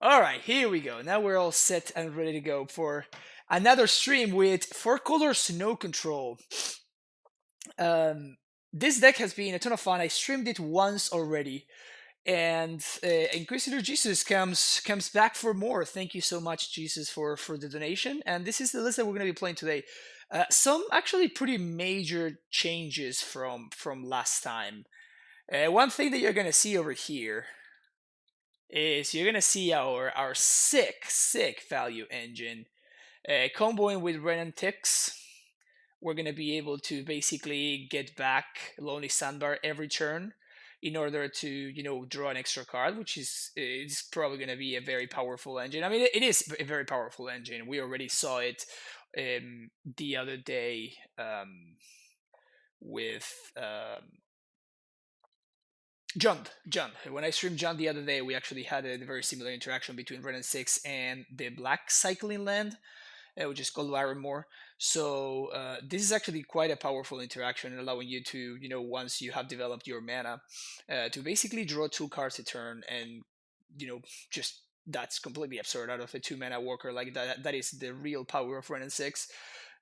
All right, here we go. Now we're all set and ready to go for another stream with 4-color Snow Control. This deck has been a ton of fun. I streamed it once already, and Inquisitor Jesus comes back for more. Thank you so much, Jesus, for the donation. And this is the list that we're going to be playing today. Some actually pretty major changes from last time. One thing that you're going to see over here is you're gonna see our sick value engine comboing with Ren and Tix. We're gonna be able to basically get back Lonely Sandbar every turn in order to draw an extra card, which is probably gonna be a very powerful engine. I mean, it is a very powerful engine. We already saw it the other day with Jund. When I streamed Jund the other day, we actually had a very similar interaction between Ren and Six and the black cycling land, which is called Larimore. So this is actually quite a powerful interaction, allowing you to, once you have developed your mana, to basically draw 2 cards a turn, and just that's completely absurd out of a 2 mana worker like that. That is the real power of Ren and Six.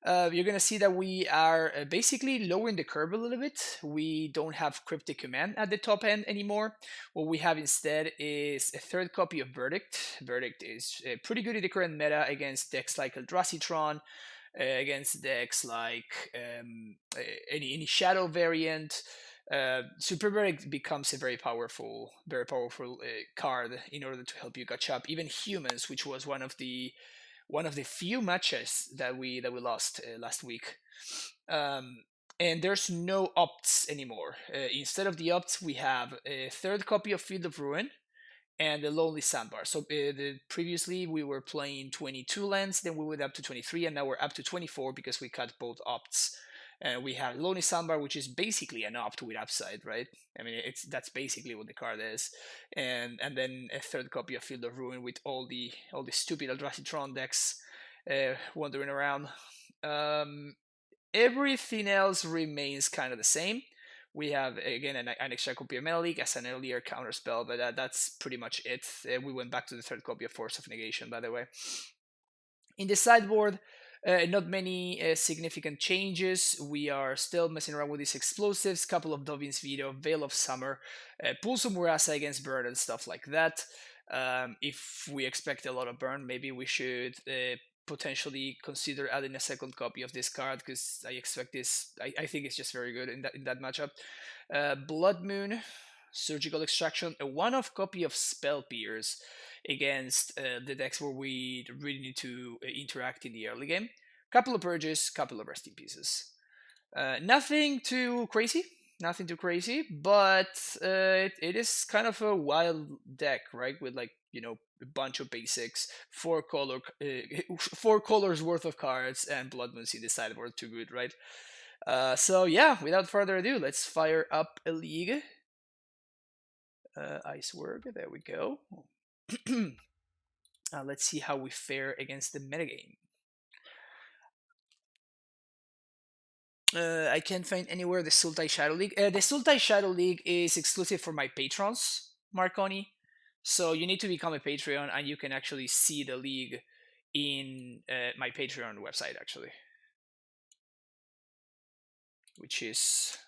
You're gonna see that we are basically lowering the curve a little bit. We don't have Cryptic Command at the top end anymore. What we have instead is a 3rd copy of Verdict. Verdict is pretty good in the current meta against decks like Eldrazi Tron, against decks like any Shadow variant. Super Verdict becomes a very powerful card in order to help you catch up. Even Humans, which was one of the few matches that we lost last week. And there's no opts anymore. Instead of the opts, we have a 3rd copy of Field of Ruin and the Lonely Sandbar. So previously we were playing 22 lands, then we went up to 23, and now we're up to 24 because we cut both opts. We have Lonely Sandbar, which is basically an opt with upside, right? I mean, that's basically what the card is, and then a 3rd copy of Field of Ruin with all the stupid Eldrazi Tron decks wandering around. Everything else remains kind of the same. We have again an extra copy of Metal League as an earlier counter spell, but that's pretty much it. We went back to the 3rd copy of Force of Negation, by the way. In the sideboard, not many significant changes. We are still messing around with these explosives, couple of Dovin's Veto, Veil of Summer, Pulso Murasa against Burn and stuff like that. If we expect a lot of burn, maybe we should potentially consider adding a 2nd copy of this card, because I expect this. I think it's just very good in that matchup. Blood Moon, Surgical Extraction, a 1-off copy of Spell Pierce against the decks where we really need to interact in the early game. Couple of purges, couple of resting pieces. Nothing too crazy, but it is kind of a wild deck, right? With a bunch of basics, 4 colors worth of cards, and Blood Moons in the sideboard. Too good, right? So yeah, without further ado, let's fire up a league. Icework, there we go. Let's see how we fare against the metagame. I can't find anywhere the Sultai Shadow League. The Sultai Shadow League is exclusive for my patrons, Marconi. So you need to become a Patreon, and you can actually see the league in my Patreon website, actually, which is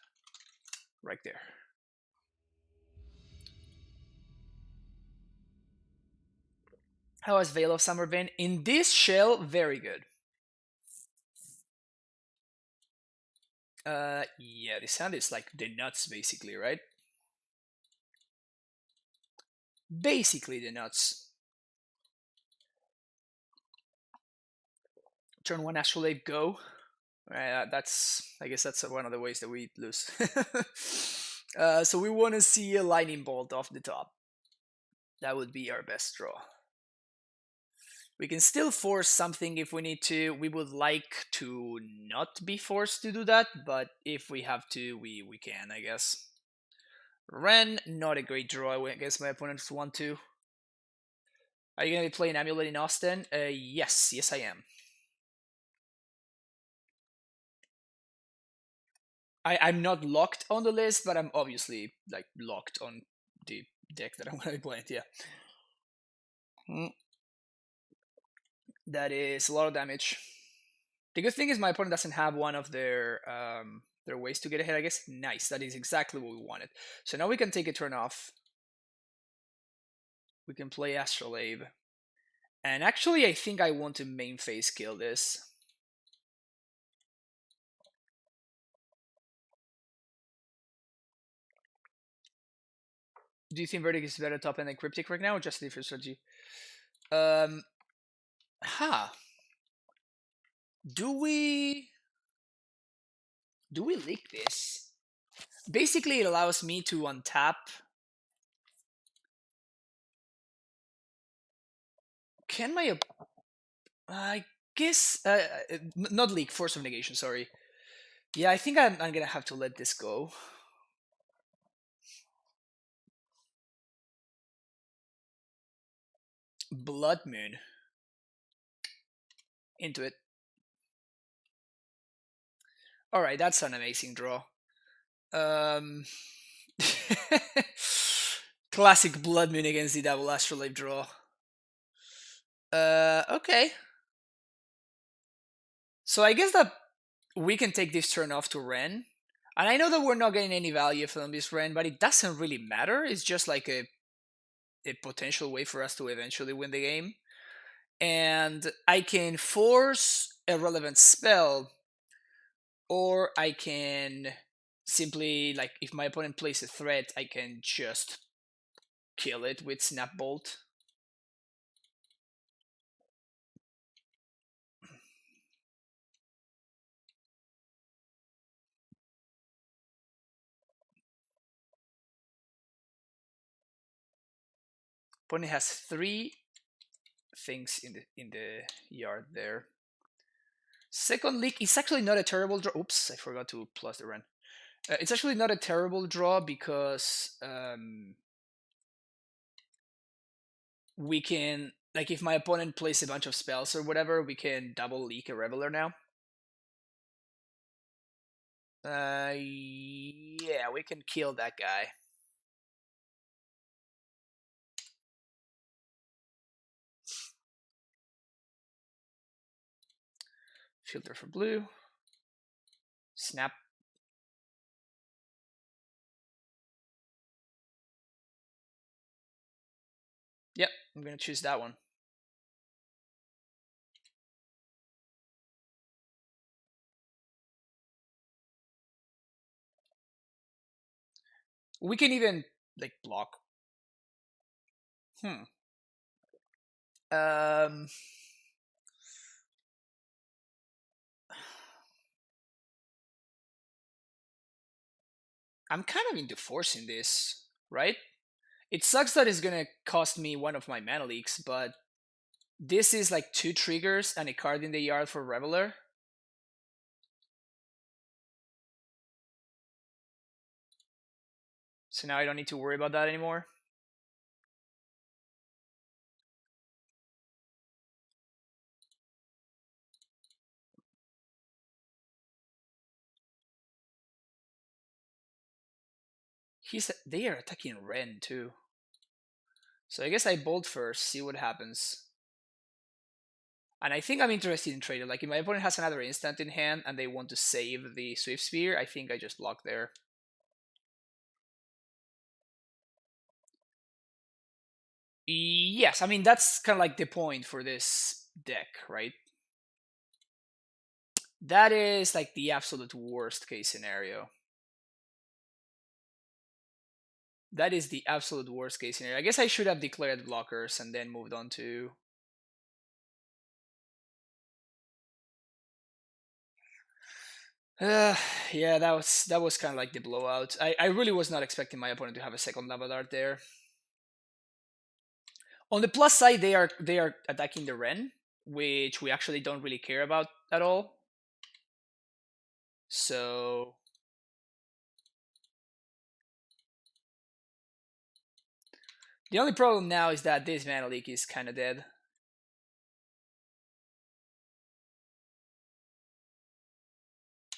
right there. How has Veil of Summer been? In this shell, very good. Yeah, this hand is like the nuts, basically, right? Basically the nuts. Turn 1 Astrolabe, go. I guess that's one of the ways that we lose. So we want to see a Lightning Bolt off the top. That would be our best draw. We can still force something if we need to. We would like to not be forced to do that, but if we have to, we can, I guess. Ren, not a great draw. I guess my opponents want to. Are you going to be playing Amulet in Austin? Yes, I am. I'm not locked on the list, but I'm obviously locked on the deck that I'm going to be playing. Yeah. Mm, that is a lot of damage. The good thing is my opponent doesn't have one of their ways to get ahead, I guess. Nice, that is exactly what we wanted. So now we can take a turn off. We can play Astrolabe. And actually, I think I want to main phase kill this. Do you think Verdict is better top end than Cryptic right now, or just a different strategy? Huh. Do we leak this? Basically, it allows me to untap. Can my I guess not leak, force of negation. Sorry. Yeah, I think I'm gonna have to let this go. Blood Moon. Into it. All right, that's an amazing draw. Um, classic Blood Moon against the double Astrolabe draw. Okay. So I guess that we can take this turn off to Ren. And I know that we're not getting any value from this Ren, but it doesn't really matter. It's just like a potential way for us to eventually win the game. And I can force a relevant spell, or I can simply, like, if my opponent plays a threat, I can just kill it with Snap Bolt. Opponent has 3 things in the yard there. Second leak is actually not a terrible draw. Oops, I forgot to plus the run. It's actually not a terrible draw because we can, like, if my opponent plays a bunch of spells or whatever, we can double leak a Reveler now. Yeah, we can kill that guy. Filter for blue. Snap. Yep, I'm gonna choose that one. We can even, like, block. Um, I'm kind of into forcing this, right? It sucks that it's gonna cost me one of my mana leaks, but this is like 2 triggers and a card in the yard for Reveler. So now I don't need to worry about that anymore. They are attacking Ren too. So I guess I bolt first, see what happens. And I think I'm interested in trading. Like, if my opponent has another instant in hand and they want to save the Swift Spear, I think I just block there. Yes, I mean, that's kind of like the point for this deck, right? That is like the absolute worst case scenario. That is the absolute worst case scenario. I guess I should have declared blockers and then moved on to... yeah, that was kind of like the blowout. I really was not expecting my opponent to have a second Lava Dart there. On the plus side, they are attacking the Ren, which we actually don't really care about at all. So the only problem now is that this Mana Leak is kind of dead.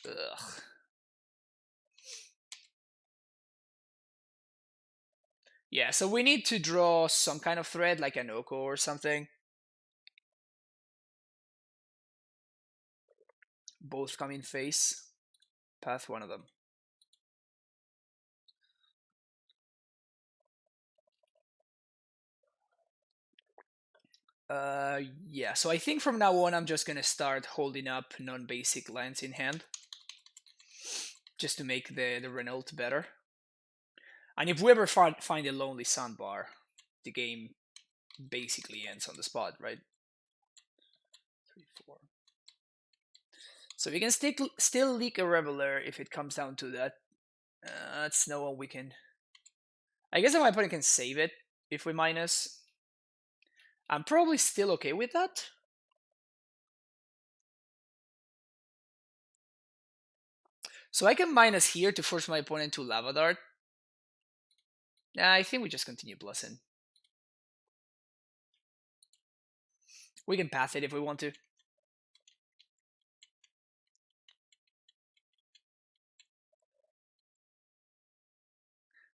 Ugh. Yeah, so we need to draw some kind of thread, like an Oko or something. Both come in face. Path one of them. Yeah, so I think from now on I'm just gonna start holding up non-basic lands in hand. Just to make the Renault better. And if we ever find a Lonely Sandbar, the game basically ends on the spot, right? 3, 4. So we can still leak a Reveler if it comes down to that. That's no one we can. I guess that my opponent can save it if we minus. I'm probably still okay with that. So I can minus here to force my opponent to Lava Dart. I think we just continue blussing. We can path it if we want to.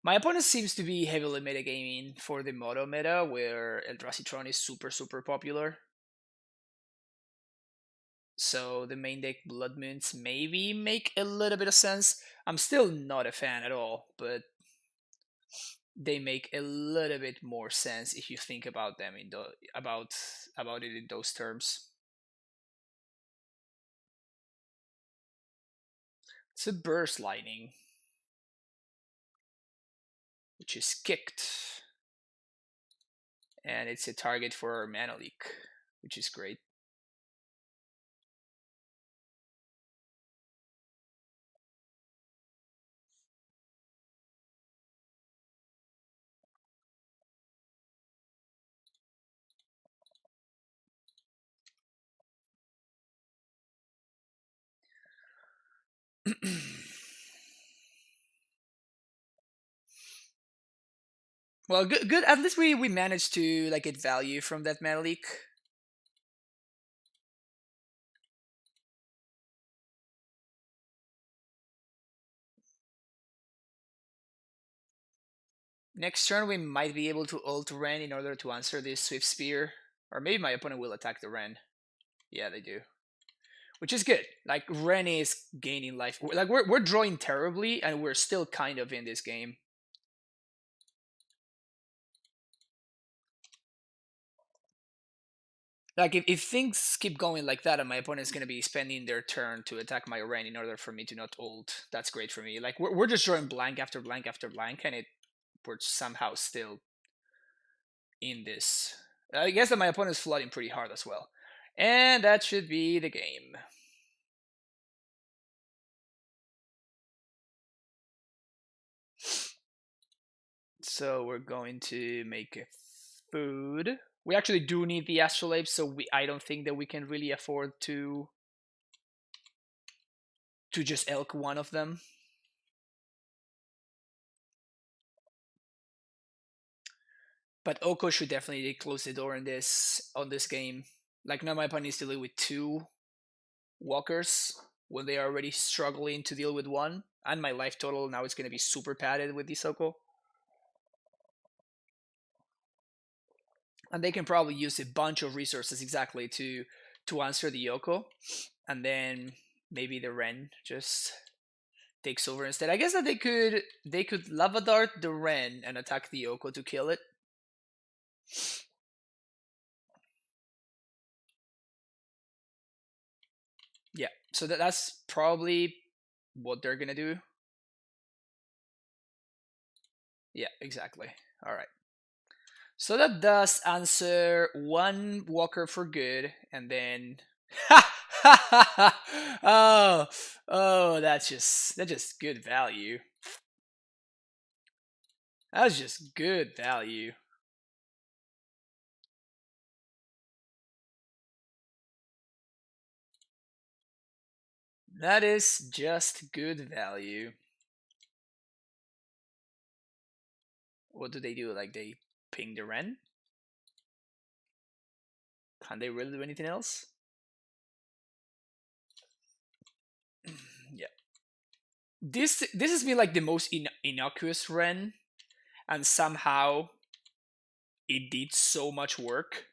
My opponent seems to be heavily metagaming for the Moto meta, where Eldrazi Tron is super popular. So the main deck Blood Moons maybe make a little bit of sense. I'm still not a fan at all, but they make a little bit more sense if you think about them in about it in those terms. It's a Burst Lightning, which is kicked, and it's a target for our Mana Leak, which is great. Well, good. At least we managed to like get value from that Mana Leak. Next turn, we might be able to ult Ren in order to answer this Swift Spear. Or maybe my opponent will attack the Ren. Yeah, they do. Which is good. Like, Ren is gaining life. Like, we're drawing terribly, and we're still kind of in this game. Like, if things keep going like that, and my opponent's going to be spending their turn to attack my Ren in order for me to not ult, that's great for me. Like, we're just drawing blank after blank after blank, and we're somehow still in this. I guess that my opponent's flooding pretty hard as well. And that should be the game. So we're going to make a food. We actually do need the astrolabe, so I don't think that we can really afford to just elk one of them. But Oko should definitely close the door on this game. Like, now my opponent needs to deal with 2 walkers when they are already struggling to deal with 1. And my life total now is going to be super padded with this Oko. And they can probably use a bunch of resources exactly to answer the Oko. And then maybe the Ren just takes over instead. I guess that they could Lava Dart the Ren and attack the Oko to kill it. Yeah, so that's probably what they're gonna do. Yeah, exactly. All right. So that does answer 1 walker for good, and then oh, that's just good value. That's just good value. That is just good value. What do they do? Like, they ping the Ren? Can they really do anything else? Yeah. This has been like the most innocuous Ren. and somehow it did so much work.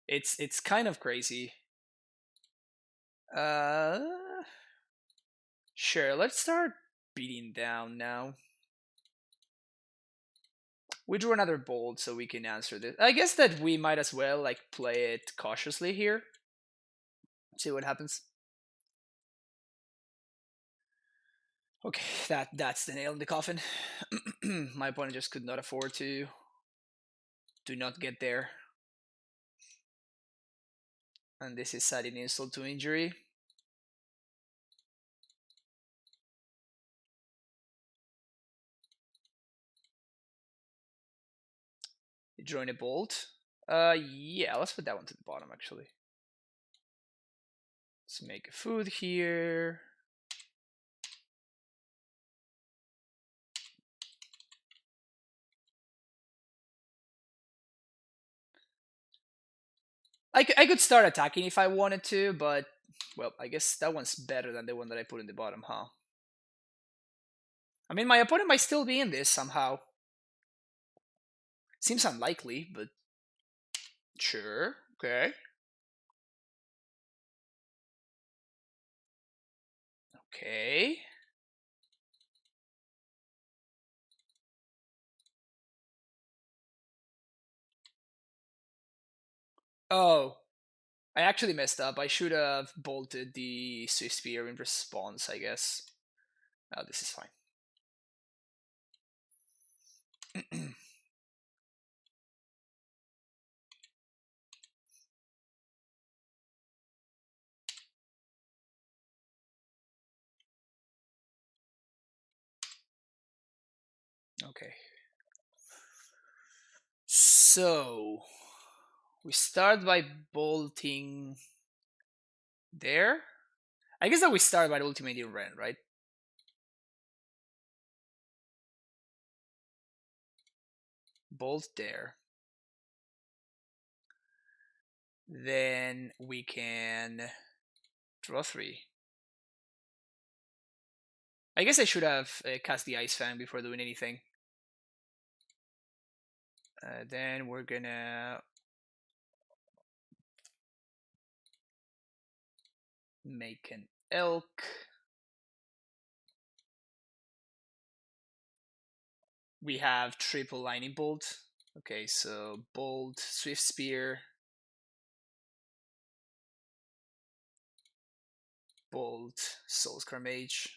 It's kind of crazy. Uh, sure. Let's start beating down now. We drew another bold, so we can answer this. I guess that we might as well like play it cautiously here. See what happens. Okay, that's the nail in the coffin. My opponent just could not afford to do not get there. And this is adding insult to injury. Drawing a bolt. Yeah, let's put that one to the bottom actually. Let's make a food here. I could start attacking if I wanted to, but well, I guess that one's better than the one that I put in the bottom, huh? I mean, my opponent might still be in this somehow. Seems unlikely, but sure. Okay. Okay. Oh, I actually messed up. I should have bolted the Swift Spear in response, I guess. Oh, this is fine. Okay. So, we start by bolting there. I guess that we start by ultimating Ren, right? Bolt there. Then we can draw 3. I guess I should have cast the Ice Fang before doing anything. Then we're gonna make an elk. We have triple lightning bolt. Okay, so bolt, swift spear, bolt, soulscar mage.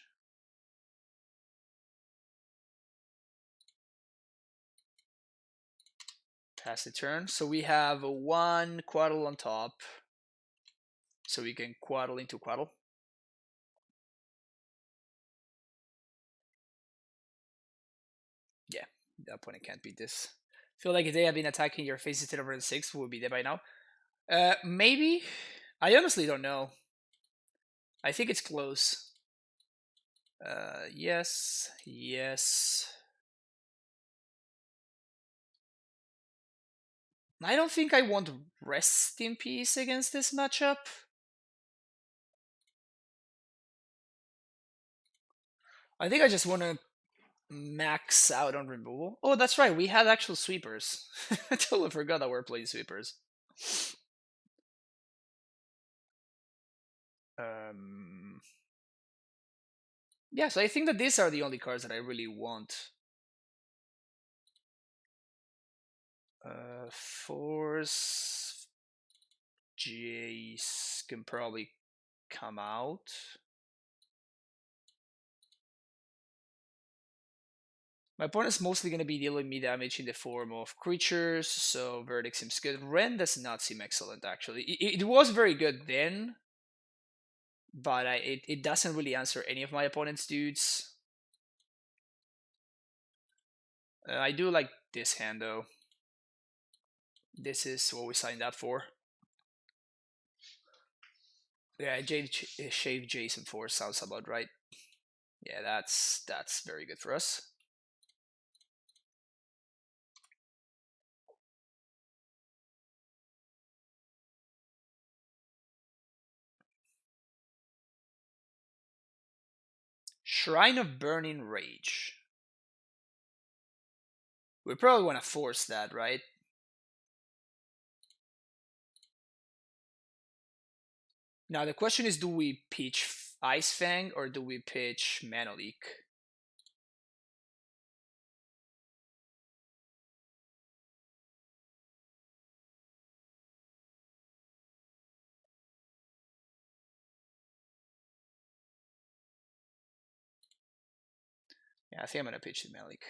Pass the turn. So we have a 1 quaddle on top. So we can quaddle into quaddle. Yeah, the opponent can't beat this. Feel like if they have been attacking your face instead of Red 6, we would be dead by now. Maybe. I honestly don't know. I think it's close. Yes, yes. I don't think I want rest in peace against this matchup. I think I just want to max out on removal. Oh, that's right. We had actual sweepers. I totally forgot that we're playing sweepers. Yeah, so I think that these are the only cards that I really want. Force Jace can probably come out. My opponent's mostly going to be dealing me damage in the form of creatures, so Verdict seems good. Ren does not seem excellent, actually. It was very good then, but it doesn't really answer any of my opponent's dudes. I do like this hand, though. This is what we signed up for. Yeah, Shave Jason 4 sounds about right. Yeah, that's very good for us. Shrine of Burning Rage. We probably want to force that, right? Now the question is, do we pitch Ice Fang or do we pitch Mana Leak? Yeah, I think I'm gonna pitch the Mana Leak.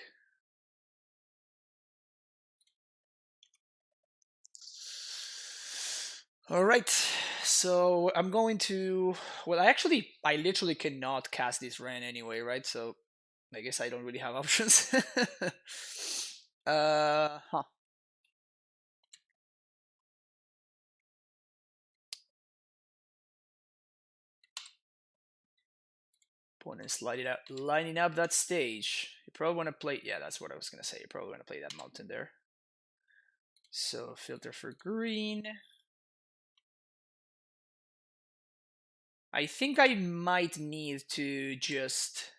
All right, so I'm going to. Well, I literally cannot cast this Ren anyway, right? So I guess I don't really have options. Huh. Opponents lining up that stage. You probably want to play. Yeah, that's what I was gonna say. You probably want to play that mountain there. So filter for green. I think I might need to just.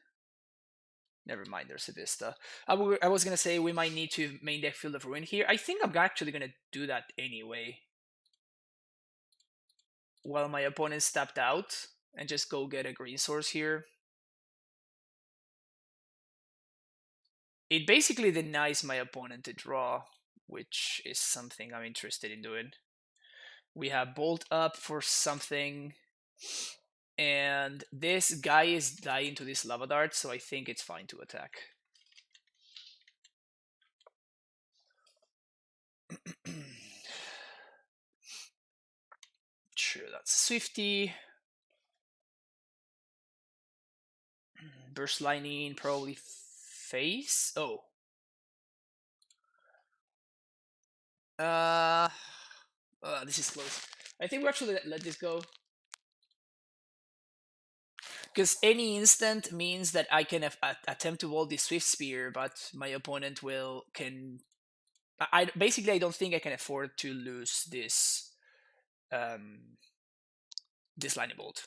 Never mind, there's a Vista. I was gonna say we might need to main deck Field of Ruin here. I think I'm actually gonna do that anyway. While my opponent stepped out and just go get a green source here. It basically denies my opponent to draw, which is something I'm interested in doing. We have Bolt up for something, and this guy is dying to this Lava Dart, so I think it's fine to attack. Sure, that's Swifty. Burst Lightning, probably face. Oh. This is close. I think we actually let this go. Because any instant means that I can attempt to hold the Swift Spear, but my opponent can. Basically I don't think I can afford to lose this this lightning bolt.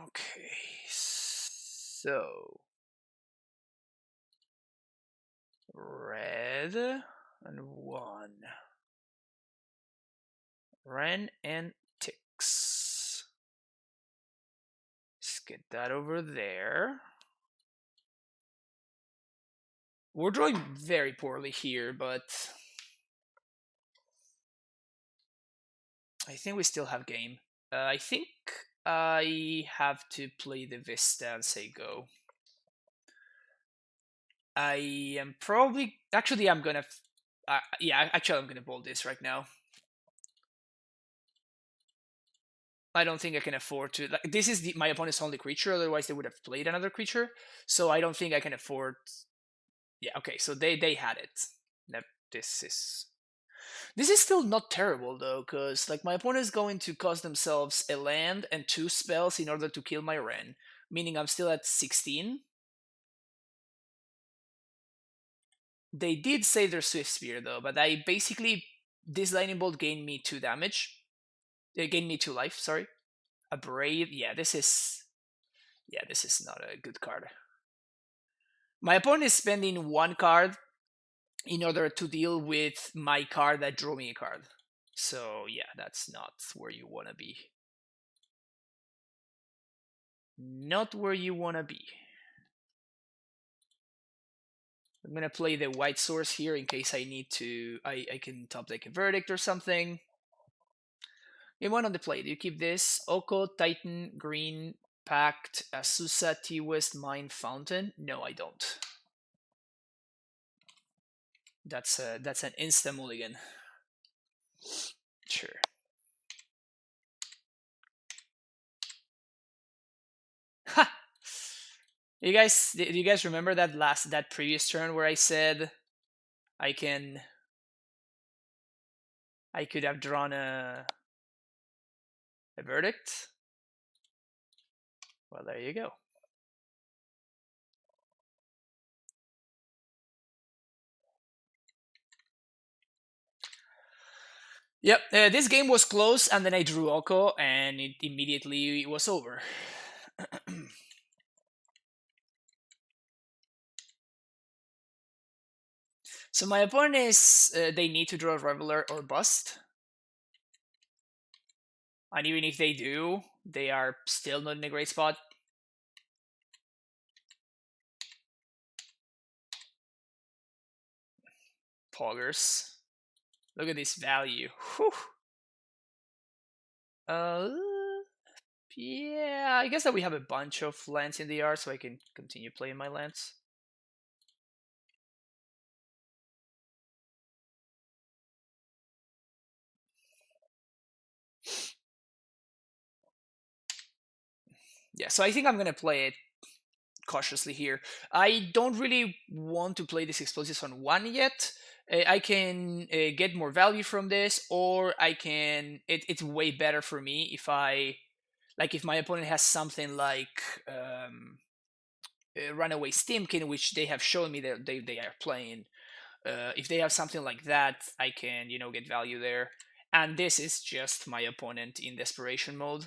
Okay, so red and 1. Ren and Ticks. Let's get that over there. We're drawing very poorly here, but I think we still have game. I think I have to play the Vista and say go. I am probably actually I'm gonna yeah, actually I'm gonna bold this right now. I don't think I can afford to. Like, this is my opponent's only creature. Otherwise, they would have played another creature. So I don't think I can afford. Yeah. Okay. So they had it. This is still not terrible though, because like my opponent is going to cost themselves a land and 2 spells in order to kill my Ren, meaning I'm still at 16. They did save their Swift Spear though, but I basically this lightning bolt gained me 2 damage. It gained me 2 life. Sorry. A brave. Yeah, this is not a good card. My opponent is spending 1 card in order to deal with my card that drew me a card. So yeah, that's not where you want to be. Not where you want to be. I'm gonna play the white source here in case I need to. I can top deck a Verdict or something. Game 1 on the play. Do you keep this? Oko, Titan, Green, Pact, Asusa, T-West, Mine, Fountain? No, I don't. That's an insta mulligan. Sure. Ha! Do you guys remember that previous turn where I said I could have drawn a Verdict? Well, there you go. Yep, this game was close, and then I drew Oko, and it immediately was over. So my opponent is they need to draw a Reveler or bust, and even if they do, they are still not in a great spot. Poggers. Look at this value. Whew. Uh, yeah, I guess that we have a bunch of lands in the yard, so I can continue playing my lands. Yeah, so I think I'm gonna play it cautiously here. I don't really want to play these explosives on one yet. I can get more value from this, or I can. It's way better for me if I, like, if my opponent has something like Runaway Steamkin, which they have shown me that they are playing. If they have something like that, I can get value there. And this is just my opponent in desperation mode.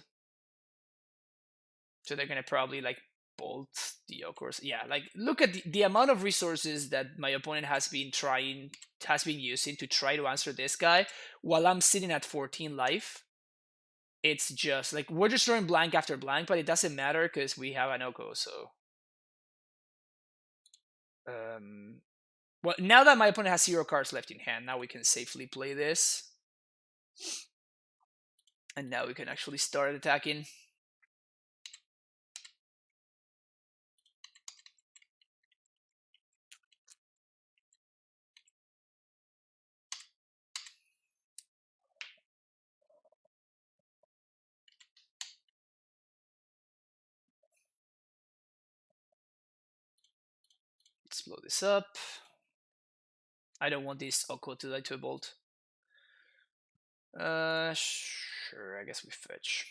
So they're gonna probably like bolt the course. Yeah, like look at the amount of resources that my opponent has been using to try to answer this guy while I'm sitting at 14 life. It's just like we're just throwing blank after blank, but it doesn't matter because we have an Oko. So well, now that my opponent has 0 cards left in hand, now we can safely play this. And now we can actually start attacking. Let's blow this up. I don't want this Oko to die to a bolt. Sure, I guess we fetch.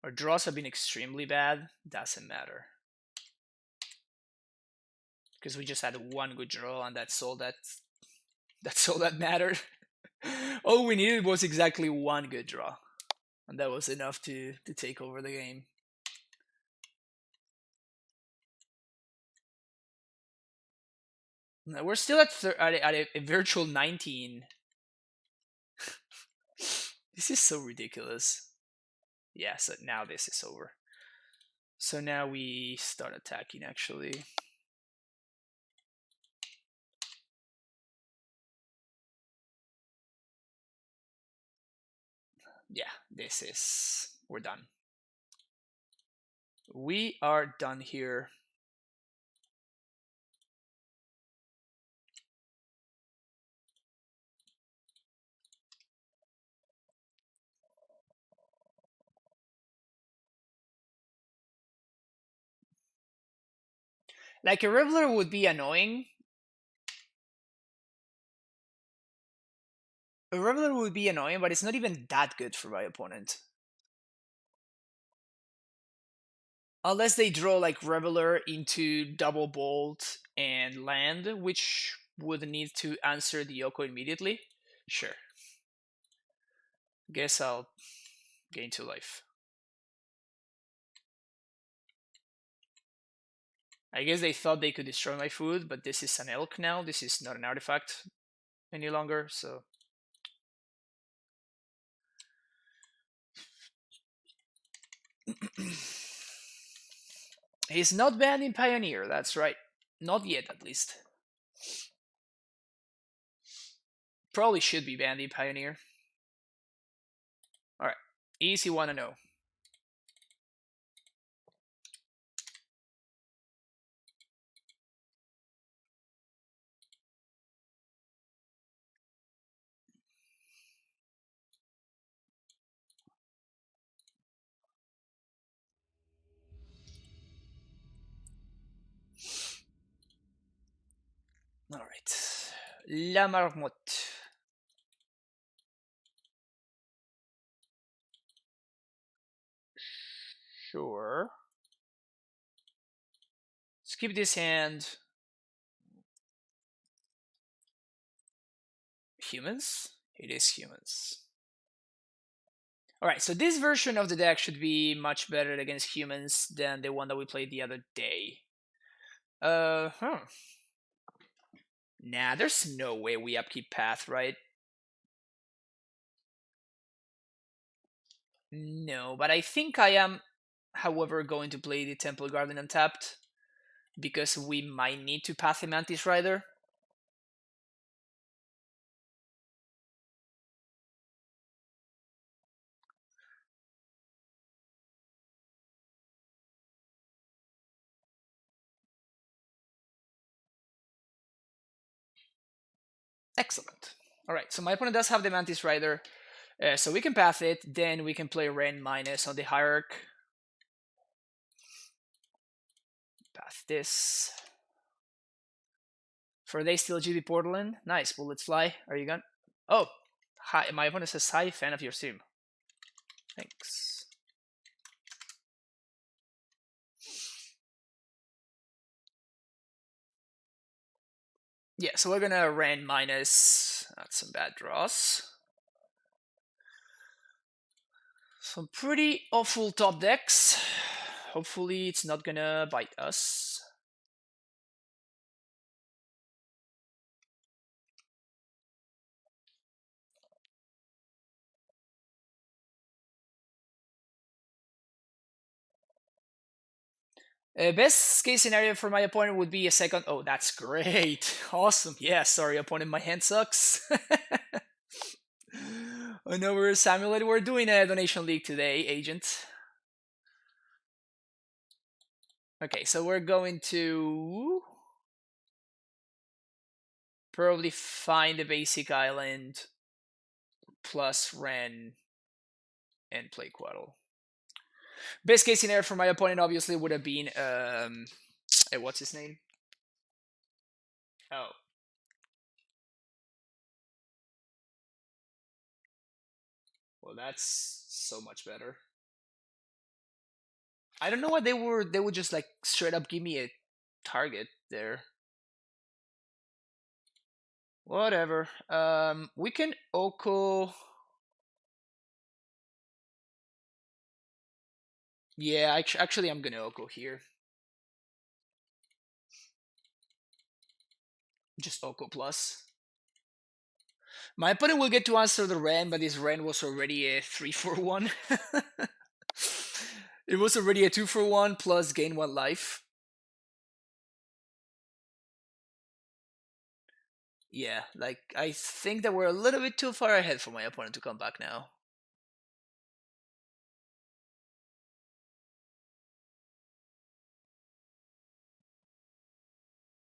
Our draws have been extremely bad. Doesn't matter. Because we just had one good draw and that's all that mattered. All we needed was exactly one good draw. And that was enough to take over the game. Now we're still at a virtual 19. This is so ridiculous. Yeah, so now this is over. So now we start attacking actually. Yeah, we're done. We are done here. Like a Reveler would be annoying. A Reveler would be annoying, but it's not even that good for my opponent. Unless they draw like Reveler into double bolt and land, which would need to answer the Yoko immediately. Sure. Guess I'll gain 2 life. I guess they thought they could destroy my food, but this is an elk now. This is not an artifact any longer, so. He's not banned in Pioneer, that's right. Not yet, at least. Probably should be banned in Pioneer. Alright, easy 1-0. Alright. La Marmotte. Sure. Skip this hand. Humans? It is humans. Alright, so this version of the deck should be much better against humans than the one that we played the other day. Huh. Nah, there's no way we upkeep Path, right? No, but I think I am, however, going to play the Temple Garden untapped, because we might need to Path the Mantis Rider. Excellent. Alright, so my opponent does have the Mantis Rider, so we can Path it, then we can play Ren minus on the Hierarch. Path this. For they still GB Portalan. Nice, bullets fly. Are you gone? Oh, hi. My opponent says hi, fan of your stream. Thanks. Yeah, so we're gonna Ren minus. That's some bad draws. Some pretty awful top decks. Hopefully it's not gonna bite us. Best case scenario for my opponent would be a second. Oh, that's great. Awesome. Yeah, sorry, opponent, my hand sucks. I know we're Samuel. We're doing a donation league today, agent. Okay, so we're going to probably find a basic island plus Ren and play Quaddle. Best case scenario for my opponent obviously would have been what's his name? Oh. Well, that's so much better. I don't know why they would just like straight up give me a target there. Whatever. We can Oko. Yeah, actually I'm gonna Oko here. Just Oko plus. My opponent will get to answer the Ren, but his Ren was already a 3-for-1. It was already a 2-for-1 plus gain 1 life. Yeah, like I think that we're a little bit too far ahead for my opponent to come back now.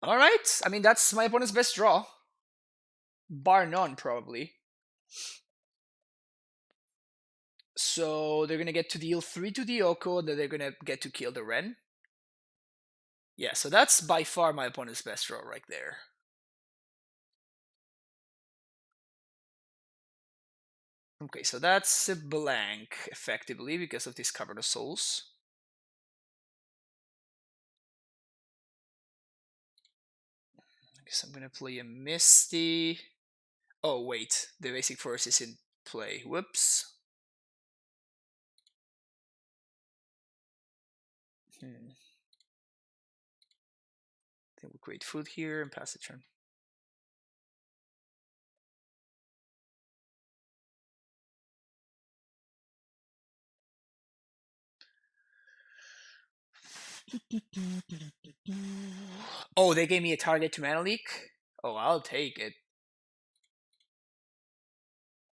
Alright, I mean that's my opponent's best draw. Bar none, probably. So they're gonna get to deal 3 to the Oko, then they're gonna get to kill the Ren. Yeah, so that's by far my opponent's best draw right there. Okay, so that's a blank, effectively, because of this Cover the Souls. I guess I'm gonna play a Misty. Oh, wait, the basic force is in play. Whoops. I think we'll create food here and pass the turn. Oh, they gave me a target to Mana Leak? Oh, I'll take it.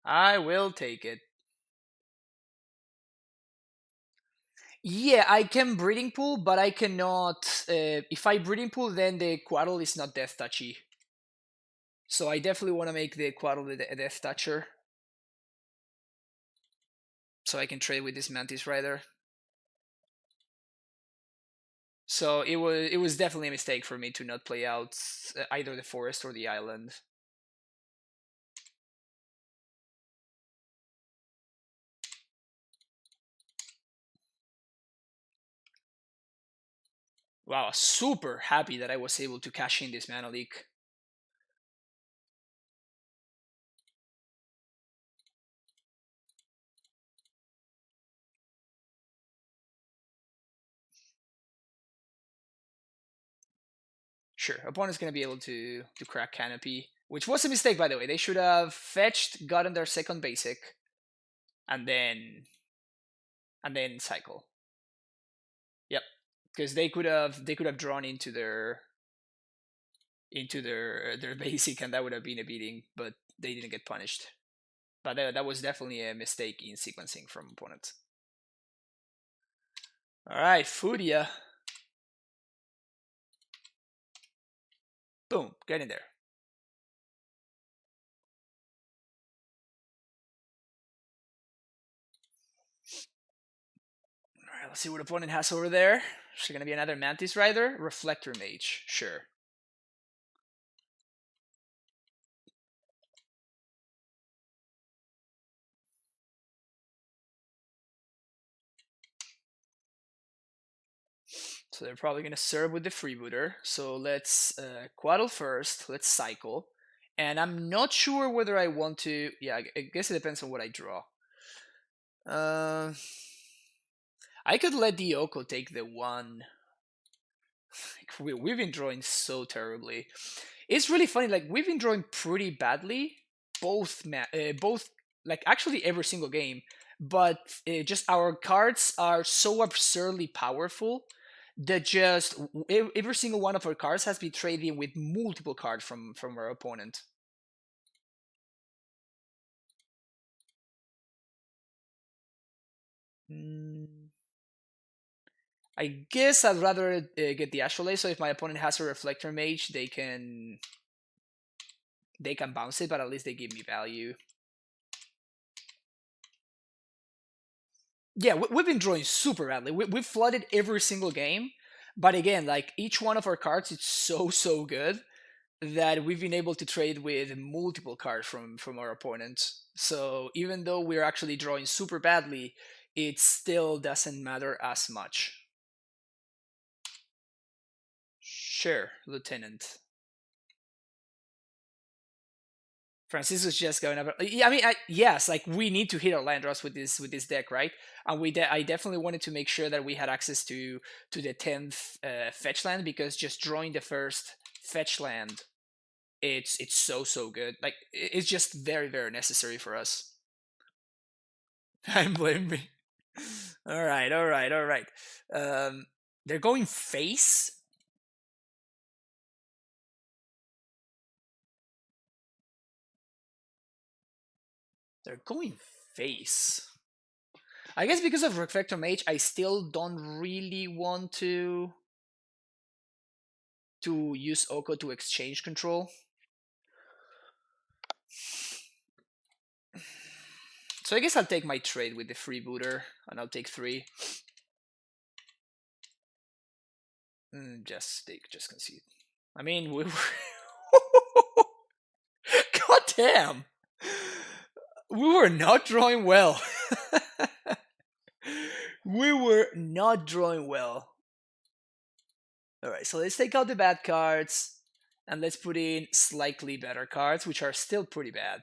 I will take it. Yeah, I can Breeding Pool, but I cannot... if I Breeding Pool, then the Quaddle is not Death Touchy. So I definitely want to make the Quaddle a Death Toucher. So I can trade with this Mantis Rider. So it was definitely a mistake for me to not play out either the forest or the island. Wow, super happy that I was able to cash in this Mana Leak. Sure, opponent's gonna be able to crack Canopy, which was a mistake, by the way. They should have fetched, gotten their second basic, and then cycle. Yep, because they could have drawn into their basic, and that would have been a beating, but they didn't get punished. But that was definitely a mistake in sequencing from opponents. All right, Furia. Boom, get in there. All right, let's see what opponent has over there. Is it gonna be another Mantis Rider? Reflector Mage, sure. So they're probably going to serve with the freebooter. So let's quaddle first. Let's cycle. And I'm not sure whether I want to... Yeah, I guess it depends on what I draw. I could let the Oko take the one. We've been drawing so terribly. It's really funny. Like, we've been drawing pretty badly. Both, like, actually every single game. But just our cards are so absurdly powerful that just every single one of our cards has been trading with multiple cards from our opponent. I guess I'd rather get the Astrolabe, so if my opponent has a Reflector Mage, they can bounce it, but at least they give me value. Yeah, we've been drawing super badly. We've flooded every single game, but again, like, each one of our cards is so good that we've been able to trade with multiple cards from our opponents. So even though we're actually drawing super badly, it still doesn't matter as much. Sure, Lieutenant. Francisco's just going up. Yeah, I mean, yes, like, we need to hit our land draws with this deck, right? And I definitely wanted to make sure that we had access to the 10th fetch land, because just drawing the first fetch land, it's so good. Like, it's just very necessary for us. I'm blaming me. All right. They're going face. They're going face. I guess because of Reflector Mage, I still don't really want to use Oko to exchange control. So I guess I'll take my trade with the freebooter, and I'll take 3. Just concede. I mean, we were... God damn! We were not drawing well. We were not drawing well. Alright, so let's take out the bad cards, and let's put in slightly better cards, which are still pretty bad.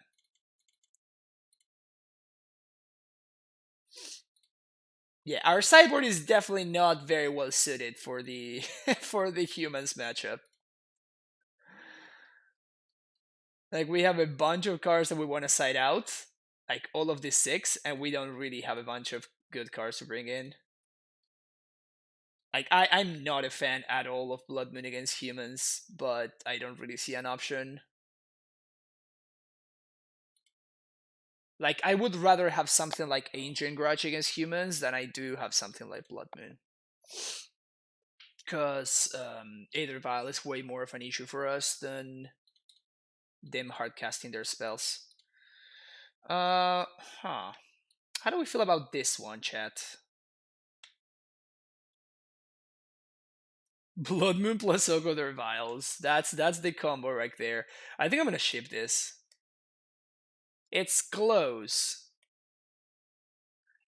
Yeah, our sideboard is definitely not very well suited for the for the humans matchup. Like, we have a bunch of cards that we want to side out, like all of the 6, and we don't really have a bunch of good cards to bring in. Like, I'm not a fan at all of Blood Moon against humans, but I don't really see an option. Like, I would rather have something like Ancient Grudge against humans than I do have something like Blood Moon. Because Aether Vial is way more of an issue for us than them hard casting their spells. How do we feel about this one, chat? Blood Moon plus Oko their Vials. That's the combo right there. I think I'm gonna ship this. It's close.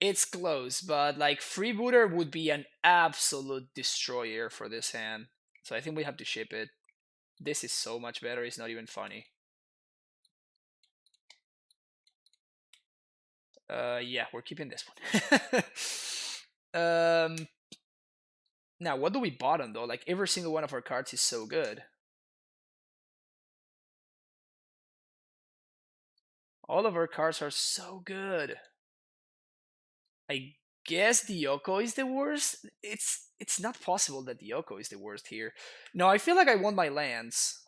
It's close, but like, Freebooter would be an absolute destroyer for this hand. So I think we have to ship it. This is so much better, it's not even funny. Yeah, we're keeping this one. Now, what do we bottom though? Like, every single one of our cards is so good. All of our cards are so good. I guess the Yoko is the worst. It's not possible that the Yoko is the worst here. No, I feel like I won my lands.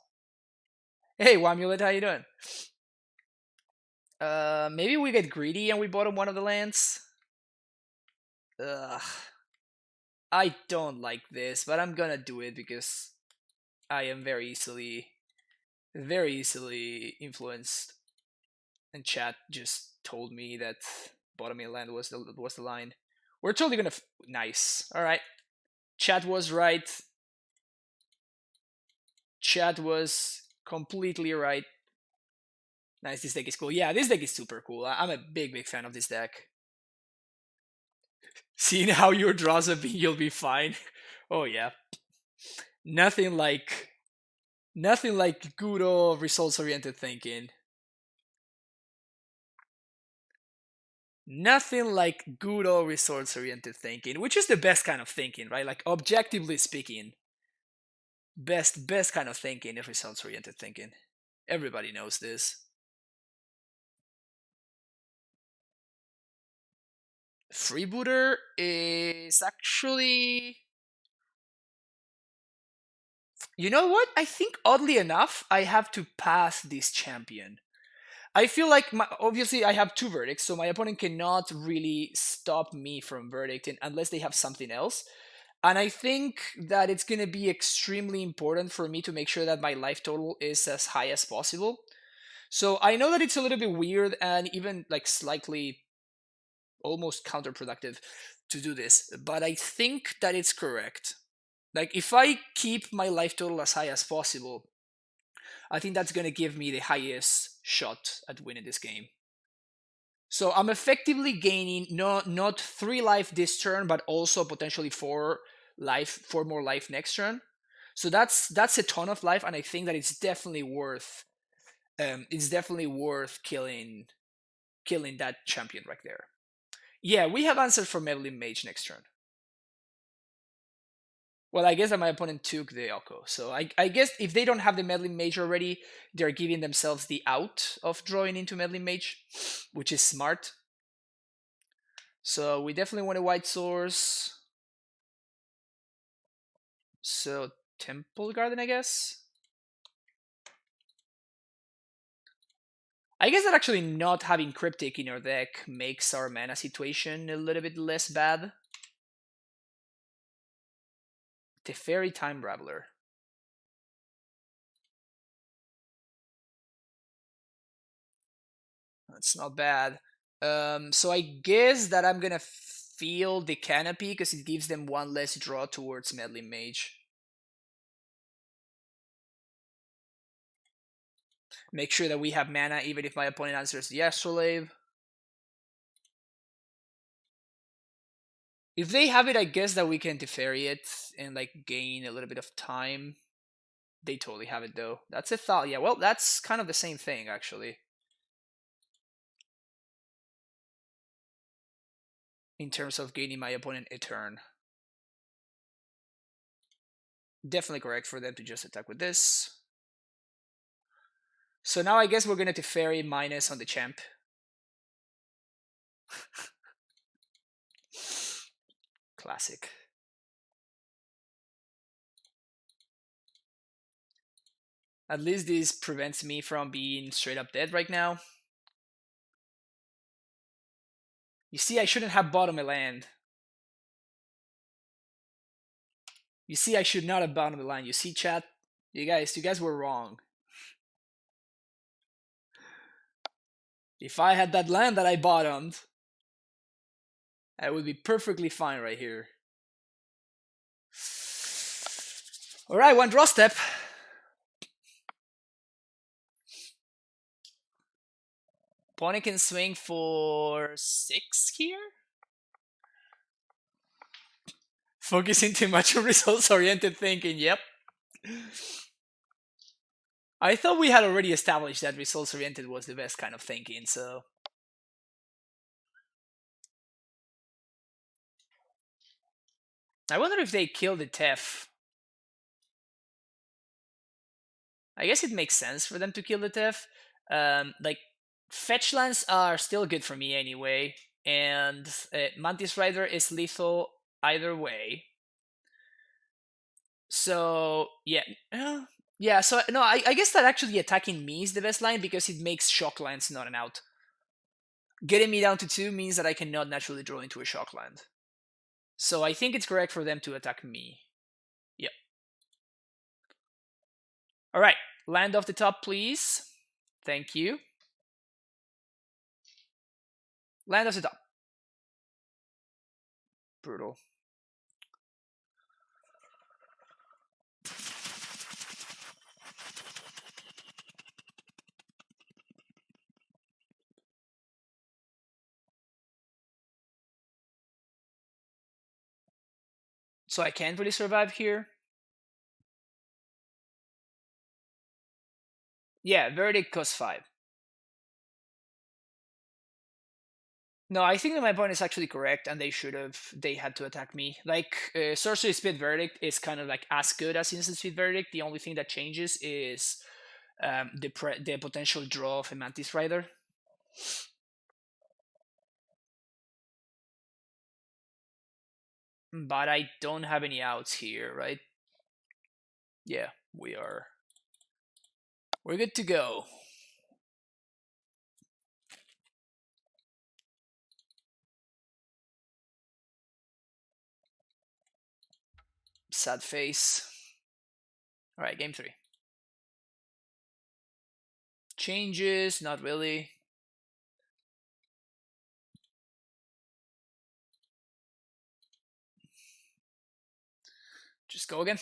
Hey, Wamulet, how you doing? Maybe we get greedy and we bottom one of the lands. Ugh. I don't like this, but I'm gonna do it because I am very easily influenced. And chat just told me that bottoming land was the line. We're totally gonna nice. All right, chat was right. Chat was completely right. Nice, this deck is cool. Yeah, this deck is super cool. I'm a big fan of this deck. Seeing how your draws have been, you'll be fine. Oh yeah, nothing like good old results oriented thinking. Nothing like good old results oriented thinking, which is the best kind of thinking, right? Like objectively speaking, best kind of thinking is results oriented thinking. Everybody knows this. Freebooter is actually, you know what? I think oddly enough, I have to pass this champion. I feel like obviously I have two verdicts, so my opponent cannot really stop me from verdicting unless they have something else. And I think that it's going to be extremely important for me to make sure that my life total is as high as possible. So I know that it's a little bit weird and even like slightly almost counterproductive to do this, but I think that it's correct. Like if I keep my life total as high as possible, I think that's going to give me the highest shot at winning this game. So I'm effectively gaining not 3 life this turn, but also potentially 4 more life next turn. So that's a ton of life, and I think that it's definitely worth killing that champion right there. Yeah, we have answered for Meddling Mage next turn. Well, I guess that my opponent took the Oko, so I guess if they don't have the Meddling Mage already, they're giving themselves the out of drawing into Meddling Mage, which is smart. So we definitely want a white source. So Temple Garden, I guess. I guess that actually not having Cryptic in our deck makes our mana situation a little bit less bad. Teferi Time Raveler. That's not bad. So I guess that I'm gonna feel the Canopy because it gives them one less draw towards Meddling Mage. Make sure that we have mana even if my opponent answers the Astrolabe. If they have it, I guess that we can Teferi it and like gain a little bit of time. They totally have it though. That's a thought. Yeah, well, that's kind of the same thing actually. In terms of gaining my opponent a turn. Definitely correct for them to just attack with this. So now I guess we're gonna Teferi minus on the champ. Classic. At least this prevents me from being straight up dead right now. You see, I shouldn't have bottomed a land. You see, I should not have bottomed the land. You see, chat? You guys were wrong. If I had that land that I bottomed, I would be perfectly fine right here. Alright, one draw step. Opponent can swing for 6 here? Focusing too much on results-oriented thinking, yep. I thought we had already established that results-oriented was the best kind of thinking, so... I wonder if they kill the Tef. I guess it makes sense for them to kill the Tef. Like, Fetch lands are still good for me anyway, and Mantis Rider is lethal either way. So yeah, yeah. So no, I guess that actually attacking me is the best line because it makes shock lands not an out. Getting me down to 2 means that I cannot naturally draw into a shock land. So I think it's correct for them to attack me. Yep. All right, land off the top, please. Thank you. Land off the top. Brutal. So I can't really survive here. Yeah, verdict costs 5. No, I think that my point is actually correct, and they had to attack me. Like, Sorcery Speed Verdict is kind of like as good as Instant Speed Verdict. The only thing that changes is the potential draw of a Mantis Rider. But I don't have any outs here, right? Yeah, we're good to go. Sad face. All right, game 3. Changes, not really. Just go again.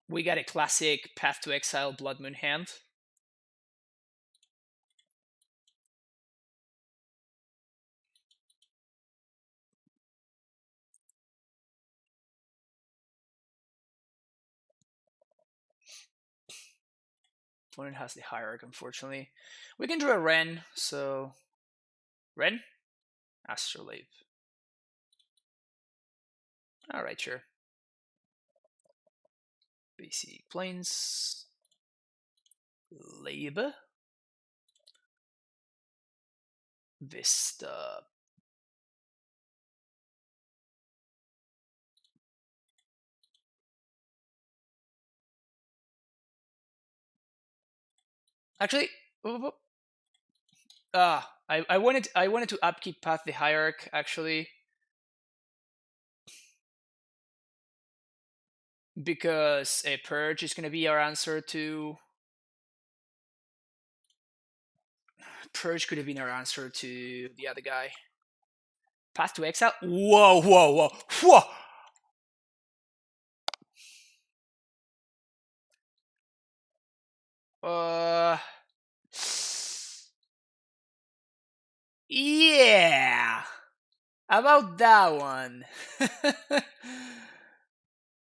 We got a classic Path to Exile Blood Moon hand. Opponent has the Hierarch, unfortunately. We can draw a Ren, so Ren? Astrolabe. Alright, sure. Basic Plains. Labe. Vista. Actually, I wanted to upkeep Path the Hierarch, actually. Because a Purge is gonna be our answer to Purge could have been our answer to the other guy. Path to Exile? Whoa, whoa, whoa, whoa! Yeah! About that one.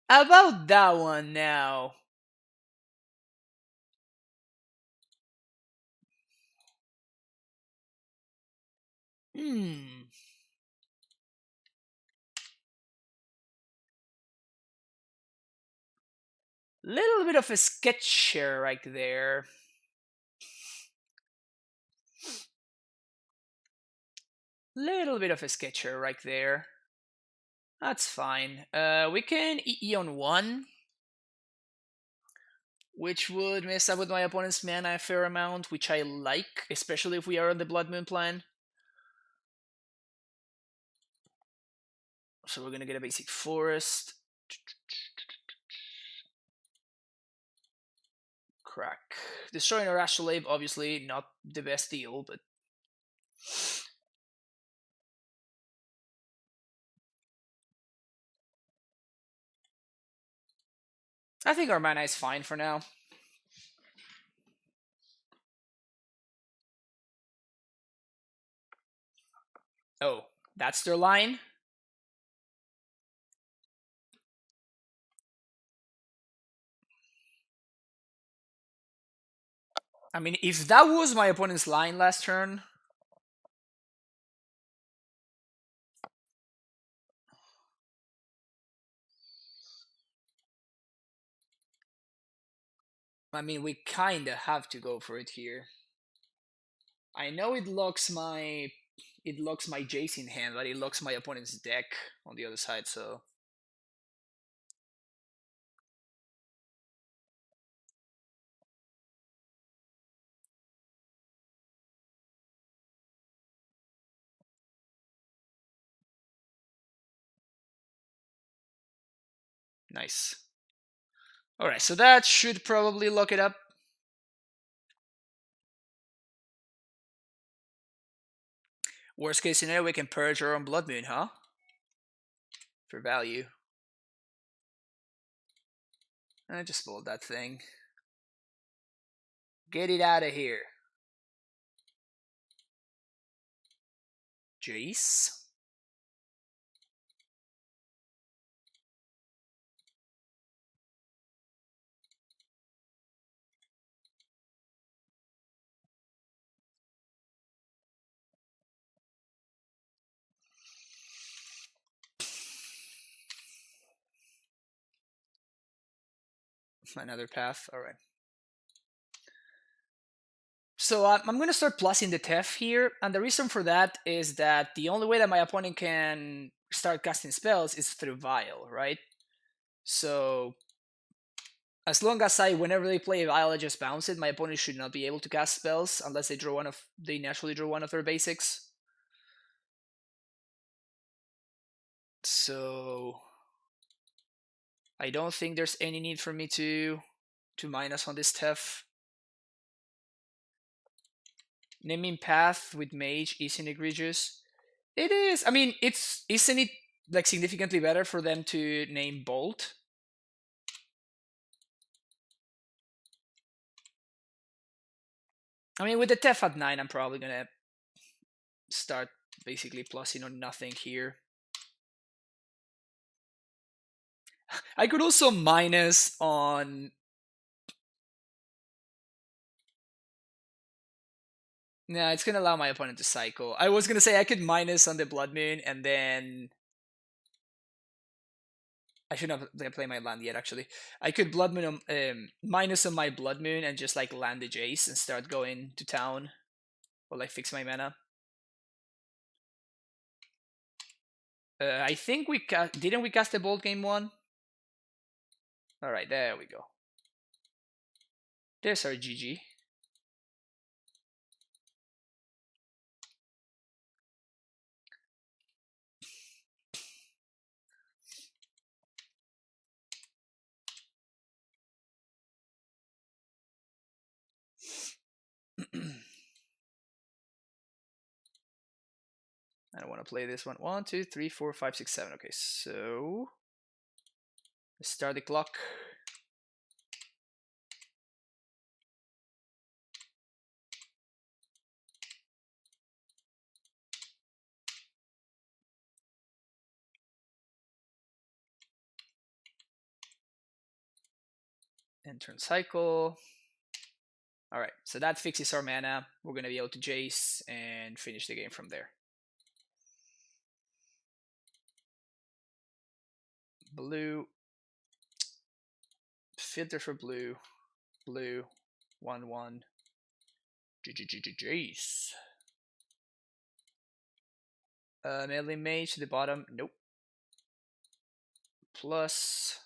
About that one now. Hmm. Little bit of a sketcher right there. Little bit of a sketcher right there. That's fine. We can EE on 1, which would mess up with my opponent's mana a fair amount, which I like, especially if we are on the Blood Moon plan. So we're gonna get a basic forest. Crack. Destroying our Astrolabe, obviously not the best deal, but I think our mana is fine for now. Oh, that's their line? I mean, if that was my opponent's line last turn, I mean, we kinda have to go for it here. I know it locks my Jace in hand, but it locks my opponent's deck on the other side, so nice. Alright, so that should probably lock it up. Worst case scenario, we can purge our own Blood Moon, huh? For value. I just pulled that thing. Get it out of here. Jace? Another path, alright. So I'm going to start plussing the Tef here, and the reason for that is that the only way that my opponent can start casting spells is through Vial, right? So as long as whenever they play a Vial, I just bounce it, my opponent should not be able to cast spells unless they naturally draw one of their basics. So I don't think there's any need for me to minus on this Tef. Naming path with mage isn't egregious. It is. I mean, isn't it like significantly better for them to name Bolt? I mean, with the Tef at 9, I'm probably gonna start basically plussing on nothing here. I could also minus on. Nah, it's gonna allow my opponent to cycle. I was gonna say I could minus on the Blood Moon and then I shouldn't have played my land yet. Actually, I could Blood Moon minus on my Blood Moon and just like land the Jace and start going to town, or like fix my mana. I think didn't we cast the Bolt game 1? All right, there we go. There's our GG. I don't want to play this one. 1, 2, 3, 4, 5, 6, 7. Okay, so let's start the clock. End turn cycle. All right, so that fixes our mana. We're gonna be able to Jace and finish the game from there. Blue. Filter for blue. Blue. 1/1. Jace. Melee mage to the bottom. Nope. Plus.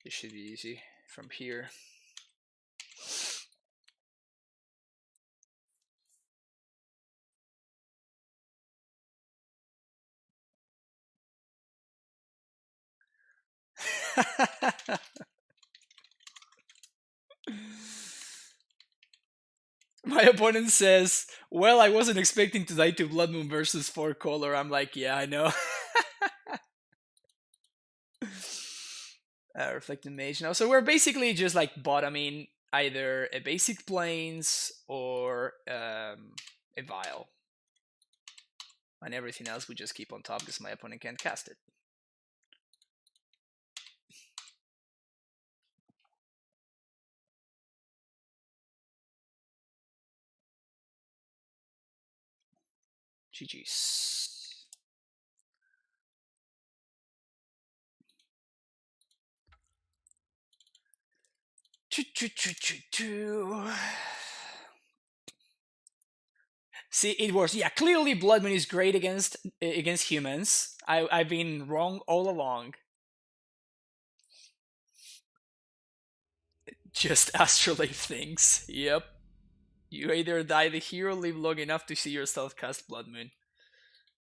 This should be easy from here. My opponent says, well, I wasn't expecting to die to Blood Moon versus 4 color. I'm like, yeah, I know. Reflecting Mage now. So we're basically just like bottoming either a basic Plains or a Vial. And everything else we just keep on top because my opponent can't cast it. GG's. See, it works. Yeah, clearly Blood Moon is great against humans. I've been wrong all along. Just astrolabe things. Yep. You either die the hero, live long enough to see yourself cast Blood Moon.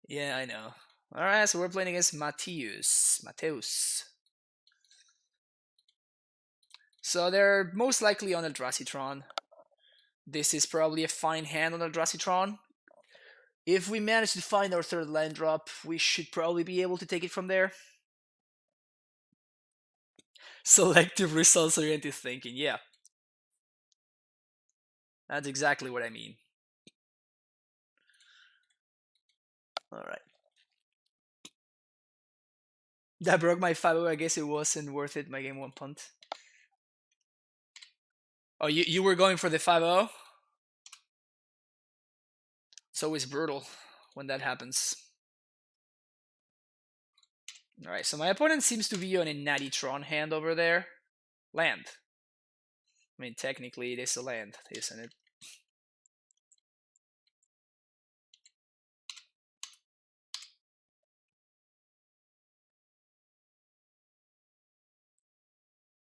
Yeah, I know. Alright, so we're playing against Mateus. So they're most likely on Eldrazi Tron. This is probably a fine hand on Eldrazi Tron. If we manage to find our third land drop, we should probably be able to take it from there. Selective results oriented thinking, yeah. That's exactly what I mean. Alright. That broke my 5-0. I guess it wasn't worth it, my game 1 punt. Oh, you were going for the 5-0? It's always brutal when that happens. Alright, so my opponent seems to be on a natty Tron hand over there. Land. I mean, technically it is a land, isn't it?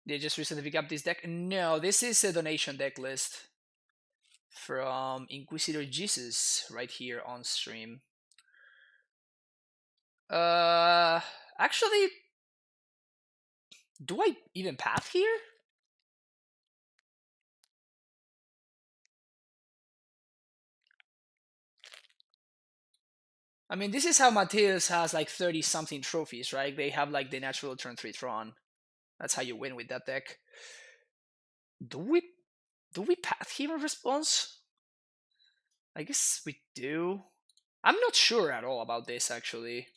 They just recently picked up this deck? No, this is a donation deck list from Inquisitor Jesus right here on stream. Actually, do I even path here? I mean, this is how Mateus has like 30 something trophies, right? They have like the natural turn 3 Tron. That's how you win with that deck. Do we path here in response? I guess we do. I'm not sure at all about this actually.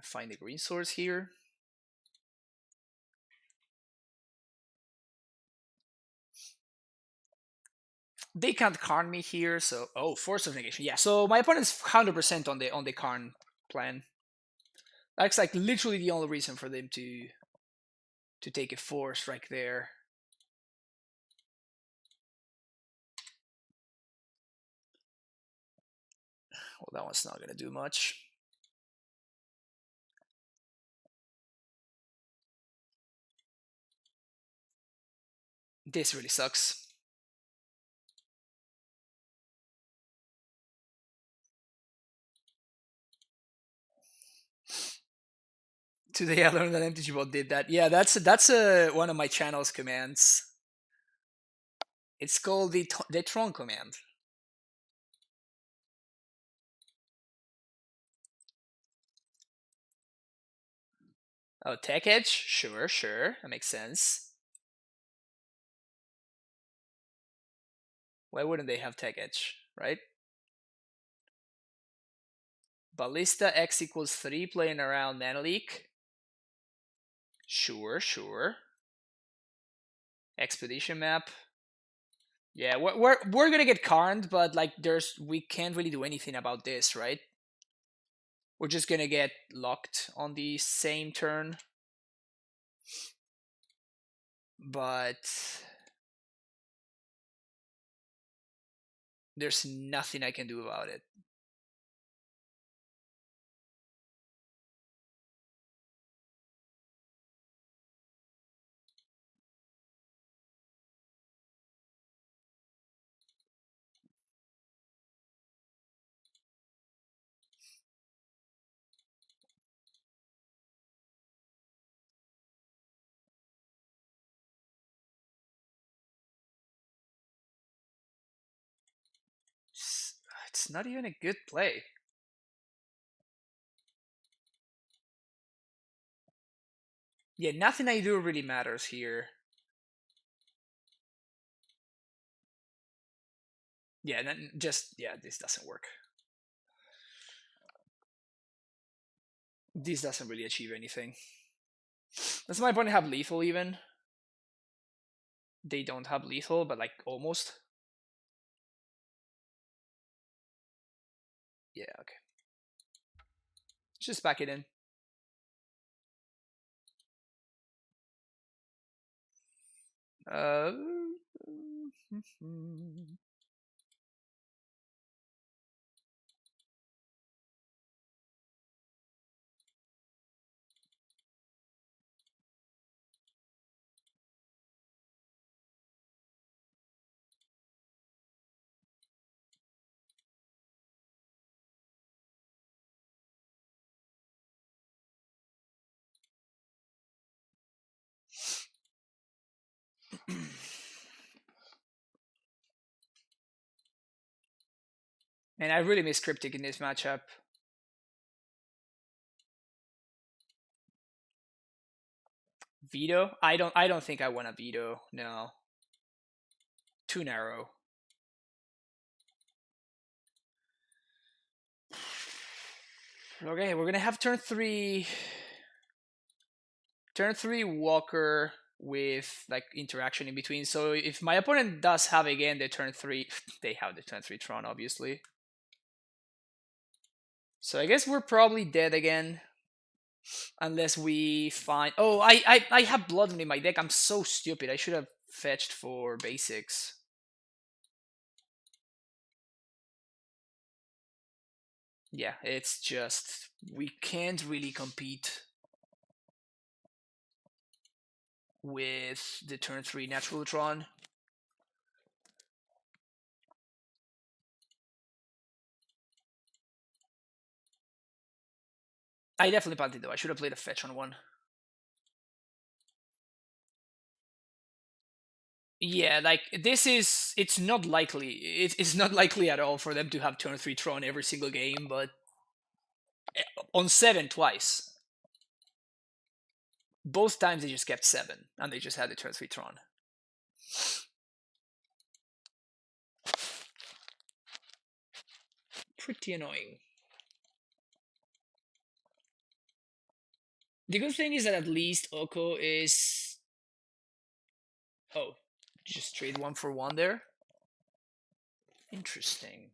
Find the green source here. They can't Karn me here, so Force of Negation. Yeah, so my opponent's 100% on the Karn plan. That's like literally the only reason for them to take a force right there. Well, that one's not gonna do much. This really sucks. Today I learned that MTG bot did that. Yeah, that's one of my channel's commands. It's called the Tron command. Oh, Tech Edge? Sure, that makes sense. Why wouldn't they have Tech Edge, right? Ballista X equals 3 playing around Mana Leak. Sure. Expedition map. Yeah, we're gonna get Karned, but like we can't really do anything about this, right? We're just gonna get locked on the same turn. But there's nothing I can do about it. It's not even a good play. Yeah, nothing I do really matters here. Yeah, this doesn't work. This doesn't really achieve anything. Does my opponent have lethal even? They don't have lethal, but like almost. Yeah, okay. Just back it in. Uh, and I really miss Cryptic in this matchup. Veto? I don't think I want a veto. No. Too narrow. Okay, we're gonna have turn 3. Turn 3 Walker with like interaction in between. So if my opponent does have again the turn 3, they have the turn 3 Tron, obviously. So I guess we're probably dead again. Unless we find... Oh, I have Bloodmoon in my deck. I'm so stupid. I should have fetched for basics. Yeah, it's just... We can't really compete with the turn 3 Natural Tron. I definitely punted though. I should have played a fetch on one. Yeah, like this is... It's not likely. It's not likely at all for them to have turn 3 Tron every single game, but on 7 twice. Both times they just kept 7, and they just had the turn 3 Tron. Pretty annoying. The good thing is that at least Oko is... Oh, just trade 1 for 1 there? Interesting.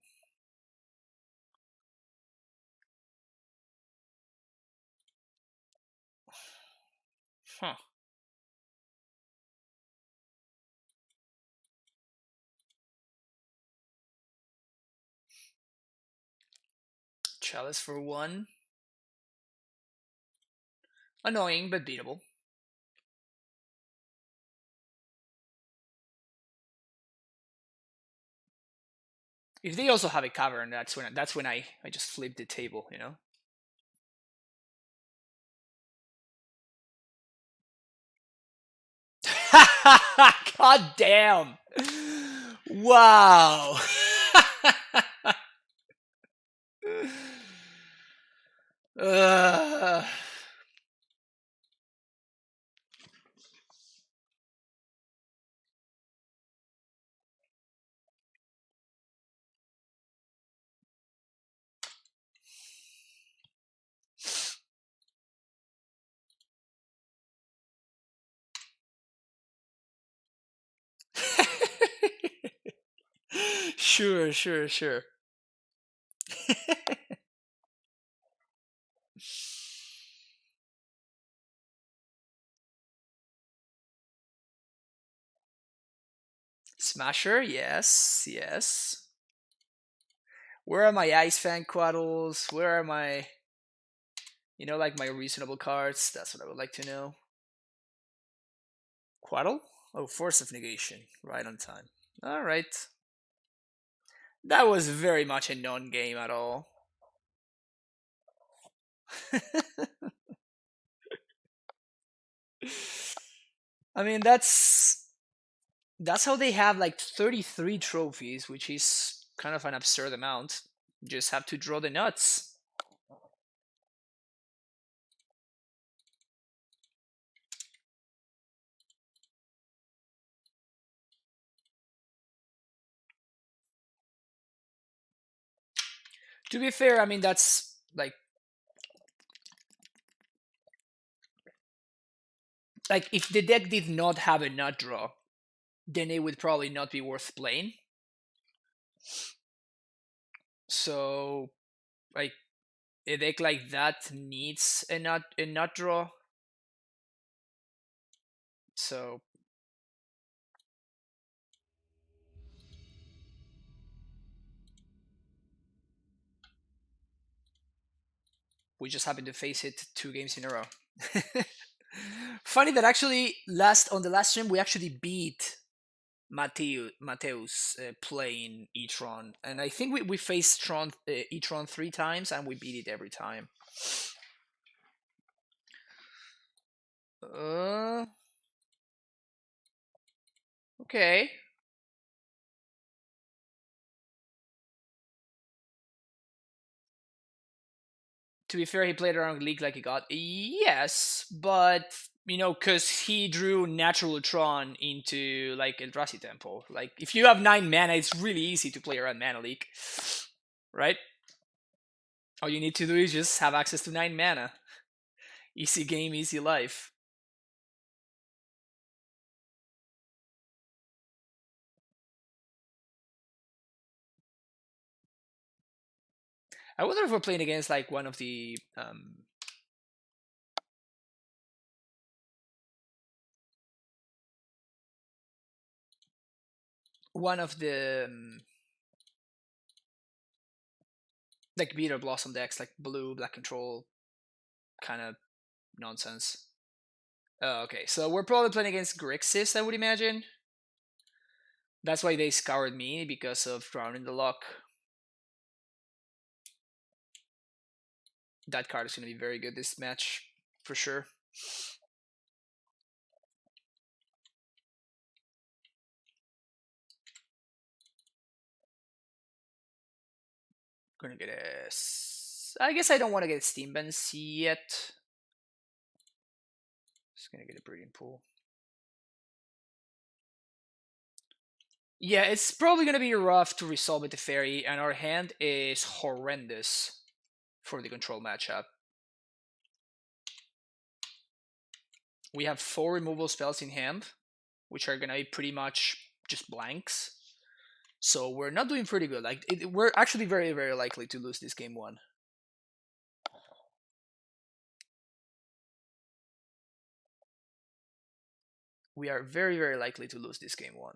Huh. Chalice for 1. Annoying, but beatable. If they also have a cavern, that's when I just flip the table, you know? God damn! Wow! Sure, sure, sure. Smasher, yes, yes. Where are my Ice Fan Quaddles? Where are my... You know, like my reasonable cards? That's what I would like to know. Quaddle? Oh, Force of Negation. Right on time. Alright. That was very much a non-game at all. I mean, that's how they have like 33 trophies, which is kind of an absurd amount. Just have to draw the nuts. To be fair, I mean, that's like like if the deck did not have a nut draw, then it would probably not be worth playing. So like a deck like that needs a nut draw. So we just happened to face it 2 games in a row. Funny that actually on the last stream we actually beat Mateus playing E-Tron, and I think we faced E-Tron 3 times and we beat it every time. Okay. To be fair, he played around League like he got. Yes, but because he drew natural Tron into like Eldrazi Temple. Like if you have 9 mana, it's really easy to play around Mana Leak, right? All you need to do is just have access to 9 mana. Easy game, easy life. I wonder if we're playing against like one of the like Beater Blossom decks, like blue, black control, kind of nonsense. Oh, okay, so we're probably playing against Grixis, I would imagine. That's why they scoured me, because of Drowning the Lock. That card is going to be very good this match, for sure. Gonna get a... I guess I don't want to get Steam Bends yet. Just gonna get a Breeding Pool. Yeah, it's probably gonna be rough to resolve with the Fairy, and our hand is horrendous for the control matchup. We have 4 removal spells in hand, which are gonna be pretty much just blanks. So we're not doing pretty good. Like we're actually very, very likely to lose this game 1. We are very, very likely to lose this game 1.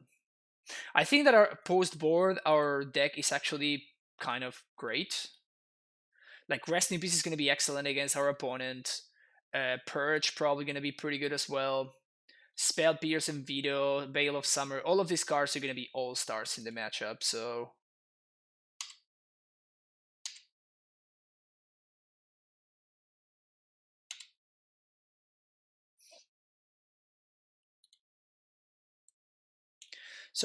I think that our post board, our deck is actually kind of great. Like Rest in Peace is going to be excellent against our opponent. Purge probably going to be pretty good as well. Spell Pierce and Veto, Veil of Summer, all of these cards are going to be all stars in the matchup. So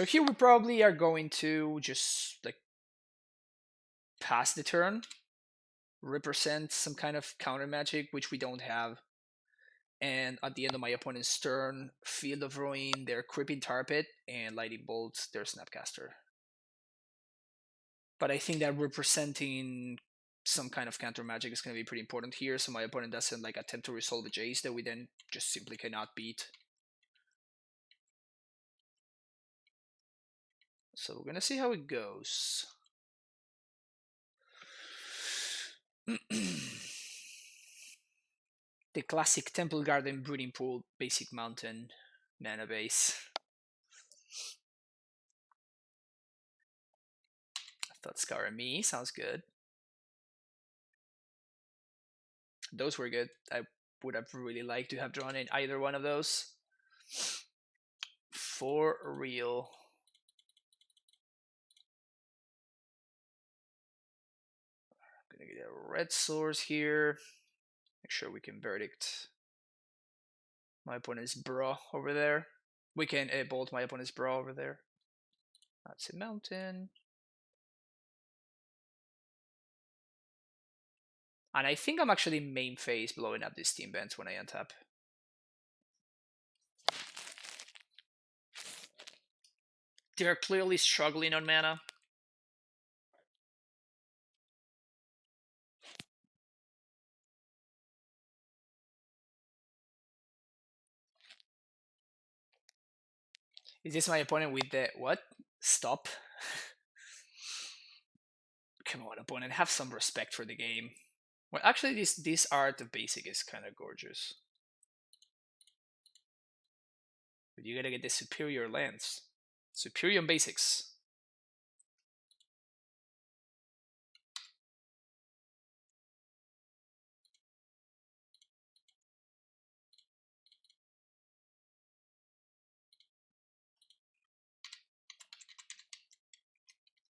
here we probably are going to just like pass the turn, represent some kind of counter magic, which we don't have. And at the end of my opponent's turn, Field of Ruin, their Creeping Tar Pit, and Lightning Bolt, their Snapcaster. But I think that representing some kind of counter magic is going to be pretty important here, so my opponent doesn't like attempt to resolve a Jace that we then just simply cannot beat. So we're gonna see how it goes. The classic Temple Garden Breeding Pool basic mountain mana base. I thought Scar and Me sounds good. Those were good. I would have really liked to have drawn in either one of those. For real. I'm gonna get a red source here. Make sure we can verdict my opponent's bra over there. We can bolt my opponent's bra over there. That's a mountain. And I think I'm actually main phase blowing up these Steam Vents when I untap. They're clearly struggling on mana. Is this my opponent with the what? Stop. Come on, opponent, have some respect for the game. Well, actually, this art of basic is kind of gorgeous. But you gotta get the superior lands. Superior basics.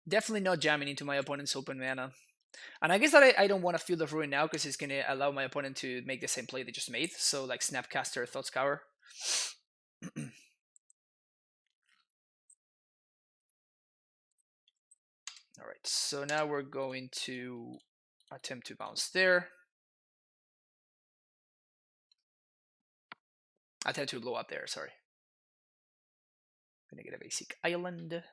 Definitely not jamming into my opponent's open mana. And I guess that I don't want to Field of Ruin now because it's going to allow my opponent to make the same play they just made. So like Snapcaster, Thought Scour. Alright, so now we're going to attempt to bounce there. Attempt to blow up there, sorry. Gonna get a basic island.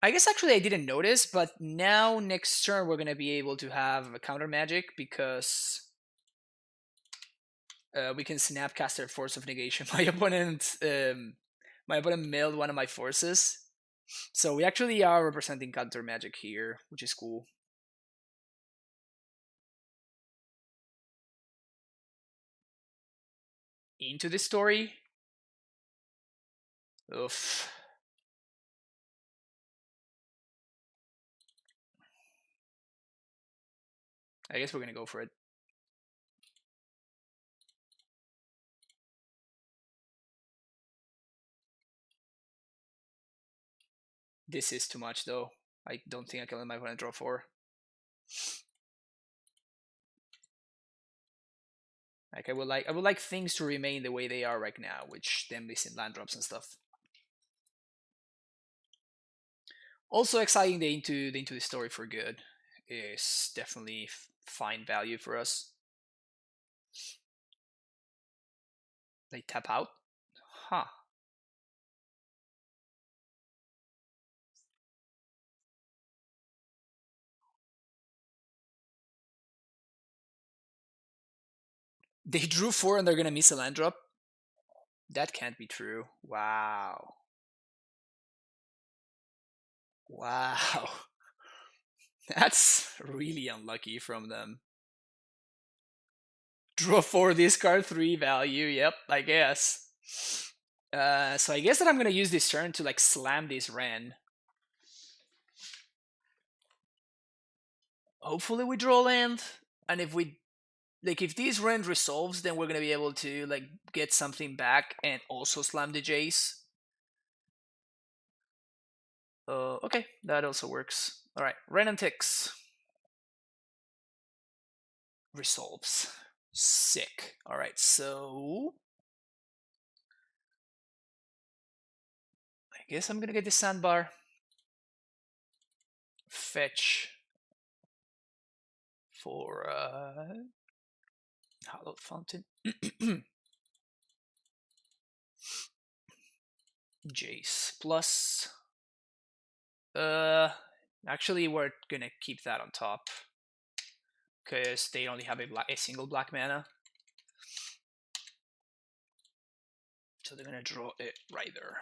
I guess actually I didn't notice, but now next turn we're gonna be able to have a counter magic because we can Snapcaster Force of Negation. My opponent milled one of my forces, so we actually are representing counter magic here, which is cool. Into the story. Oof. I guess we're gonna go for it. This is too much though. I don't think I can let my opponent draw 4. Like I would like things to remain the way they are right now, which them missing land drops and stuff. Also exciting into the story for good is definitely fine value for us. They tap out. Huh. They drew 4 and they're gonna miss a land drop? That can't be true. Wow. Wow. That's really unlucky from them. Draw 4, discard 3 value. Yep, I guess. So I guess that I'm gonna use this turn to like slam this Ren. Hopefully we draw land, and if we if this Ren resolves, then we're gonna be able to like get something back and also slam the Jace. Okay, that also works. All right, Ren and Tix resolves. Sick. All right, so I guess I'm gonna get the sandbar. Fetch for Hallowed Fountain. Jace plus. Actually, we're gonna keep that on top because they only have a single black mana, so they're gonna draw it right there.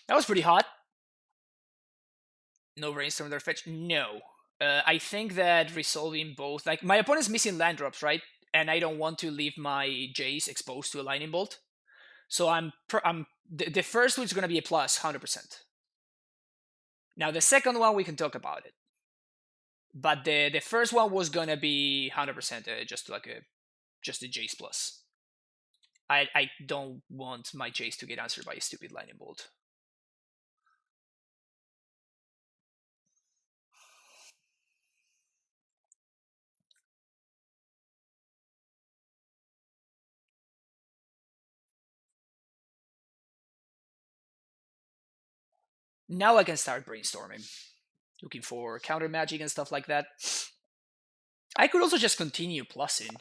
That was pretty hot. No brainstorm their fetch. No, I think that resolving both, like my opponent's missing land drops, right? And I don't want to leave my Jace exposed to a lightning bolt. So the first one's gonna be a plus 100%. Now the second one we can talk about it, but the first one was gonna be 100% just like a Jace plus. I don't want my Jace to get answered by a stupid lightning bolt. Now I can start brainstorming, looking for counter magic and stuff like that. I could also just continue plussing.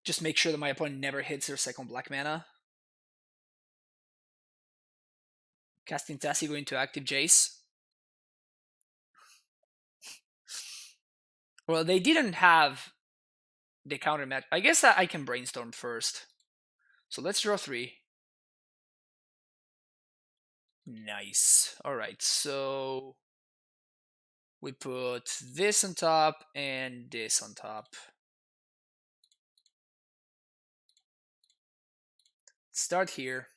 Just make sure that my opponent never hits their second black mana. Casting Tassi, going to active Jace. Well, they didn't have the counter match. I guess I can brainstorm first. So let's draw 3. Nice. All right, so we put this on top and this on top. Start here.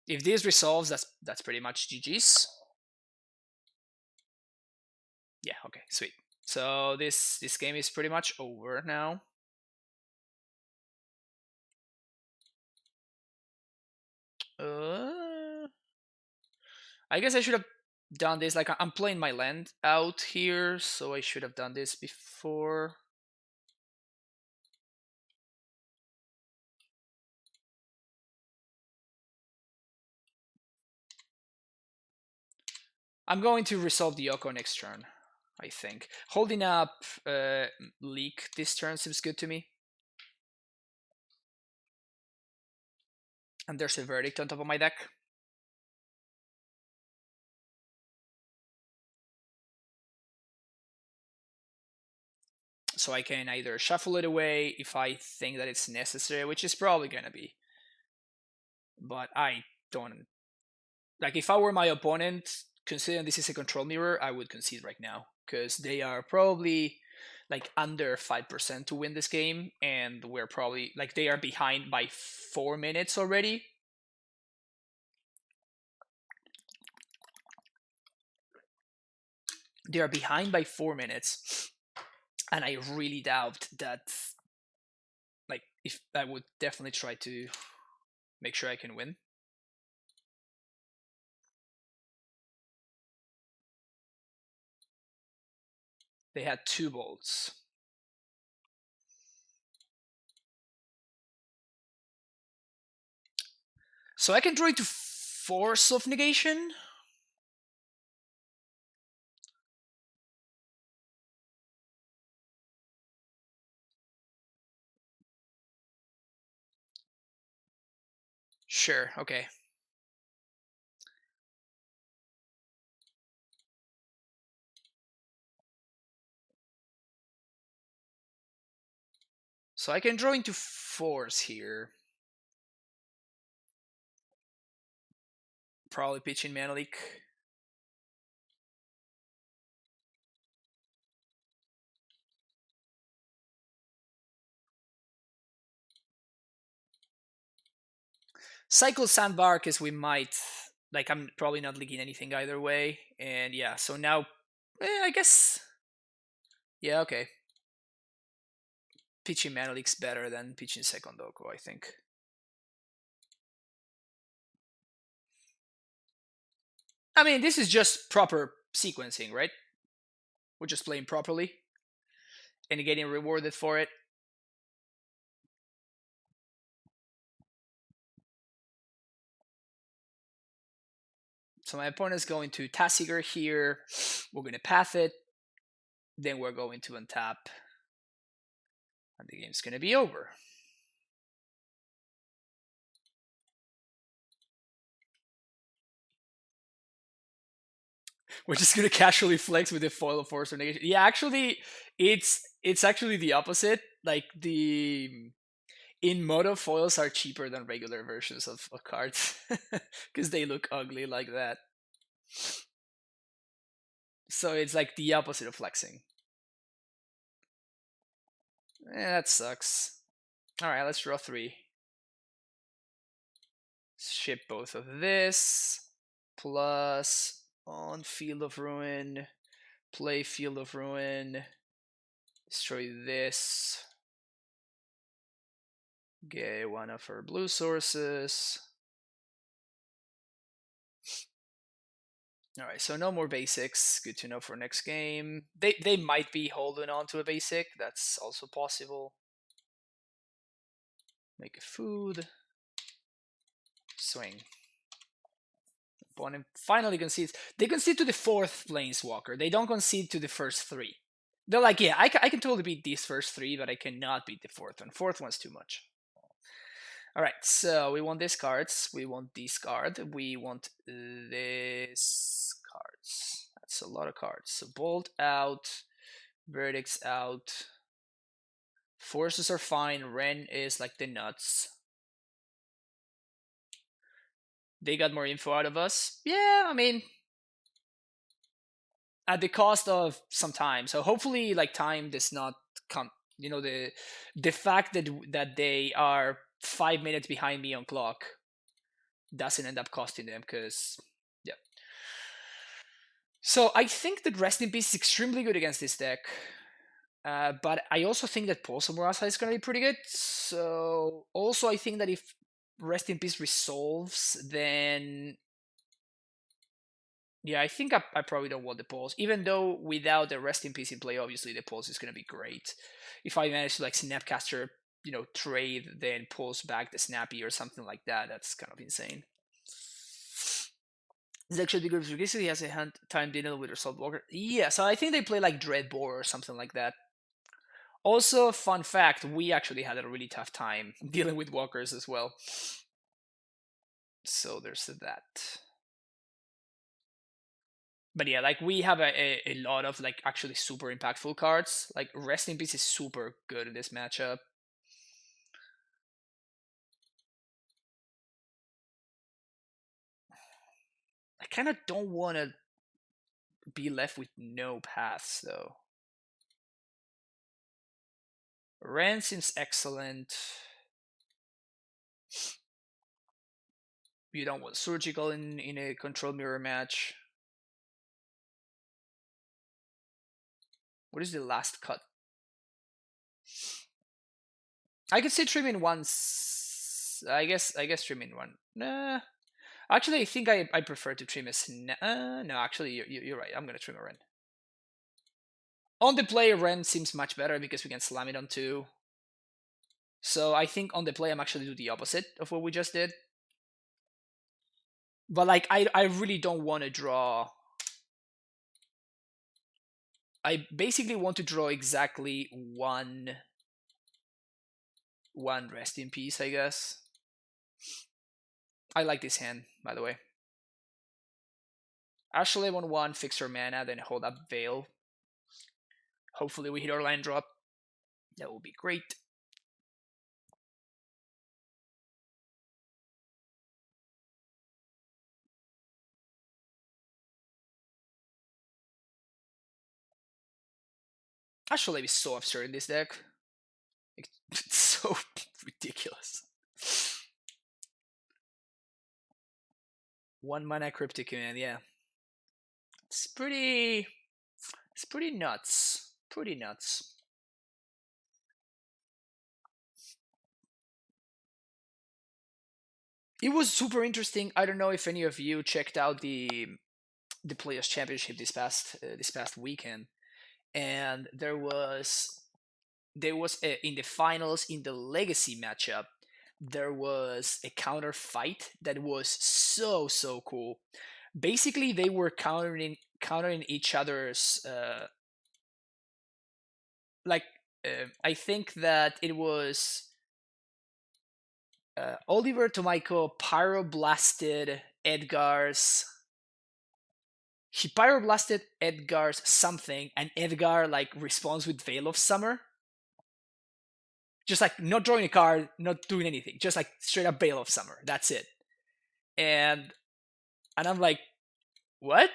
If this resolves, that's pretty much GG's. Yeah, okay, sweet. So this game is pretty much over now. I guess I should have done this. Like, I'm playing my land out here, so I should have done this before. I'm going to resolve the Yoko next turn, I think. Holding up Leak this turn seems good to me. And there's a Verdict on top of my deck. So I can either shuffle it away if I think that it's necessary, which is probably going to be. But I don't... Like, if I were my opponent, considering this is a control mirror, I would concede right now. Because they are probably like under 5% to win this game, and we're probably like they are behind by 4 minutes already. They are behind by 4 minutes, and I really doubt that. Like, if I would definitely try to make sure I can win. They had 2 bolts. So I can draw into Force of Negation. Sure, okay. So I can draw into Force here. Probably pitching Mana Leak. Cycle Sandbar, because we might... Like, I'm probably not leaking anything either way. And yeah, so now... I guess... Yeah, okay. Pitching Mana Leak's better than pitching Second Oko, I think. I mean, this is just proper sequencing, right? We're just playing properly and getting rewarded for it. So my opponent's going to Tassiger here. We're going to path it. Then we're going to untap. And the game's going to be over. We're just going to casually flex with the foil of Force of Negation. Yeah, actually, it's actually the opposite. Like, the... In Moto, foils are cheaper than regular versions of cards. Because they look ugly like that. So it's like the opposite of flexing. That sucks. Alright, let's draw 3. Ship both of this. Plus on Field of Ruin. Play Field of Ruin. Destroy this. Get one of our blue sources. Alright, so no more basics. Good to know for next game. They might be holding on to a basic. That's also possible. Make a food. Swing. Opponent finally concedes. They concede to the 4th Planeswalker. They don't concede to the first 3. They're like, yeah, I can totally beat these first 3, but I cannot beat the 4th one. 4th one's too much. Alright, so we want these cards. We want this card. We want this cards. That's a lot of cards. So bolt out. Verdict's out. Forces are fine. Ren is like the nuts. They got more info out of us. Yeah, I mean, at the cost of some time. So hopefully, like, time does not come. You know, the fact that they are 5 minutes behind me on clock doesn't end up costing them, because yeah. So I think that Rest in Peace is extremely good against this deck. But I also think that Pulse of Murasa is going to be pretty good. So also I think that if Rest in Peace resolves, then yeah, I think I probably don't want the Pulse. Even though without the Rest in Peace in play, obviously the Pulse is going to be great. If I manage to like Snapcaster, trade, then Pulse back the Snappy or something like that, that's kind of insane. This deck should be good for Grixis. He has a hand time dealing with Assault Walker. Yeah, so I think they play like Dreadbore or something like that. Also, fun fact, we actually had a really tough time dealing with walkers as well. So there's that. But yeah, like we have a lot of like actually super impactful cards. Like Rest in Peace is super good in this matchup. I kind of don't want to be left with no paths though. Ren seems excellent. You don't want Surgical in a control mirror match. What is the last cut? I could say trim in once. I guess trim in one. Nah. Actually, I think I prefer to trim a no, actually, you're right. I'm gonna trim a Ren. On the play, Ren seems much better because we can slam it on 2. So I think on the play, I'm actually do the opposite of what we just did. But like, I really don't want to draw. I basically want to draw exactly one Rest in Peace, I guess. I like this hand, by the way. Actually, 1/1, fix our mana, then hold up Veil. Hopefully we hit our land drop. That will be great. Actually, it's so absurd in this deck. It's so ridiculous. 1 mana Cryptic Command, yeah. It's pretty nuts. Pretty nuts. It was super interesting. I don't know if any of you checked out the Players Championship this past weekend, and there was in the finals in the Legacy matchup, there was a counter fight that was so cool. Basically, they were countering each other's like I think that it was Oliver Tomiko pyroblasted Edgar's. He pyroblasted Edgar's something, and Edgar like responds with Veil of Summer. Just like not drawing a card, not doing anything, just like straight up Veil of Summer. That's it. And I'm like, what?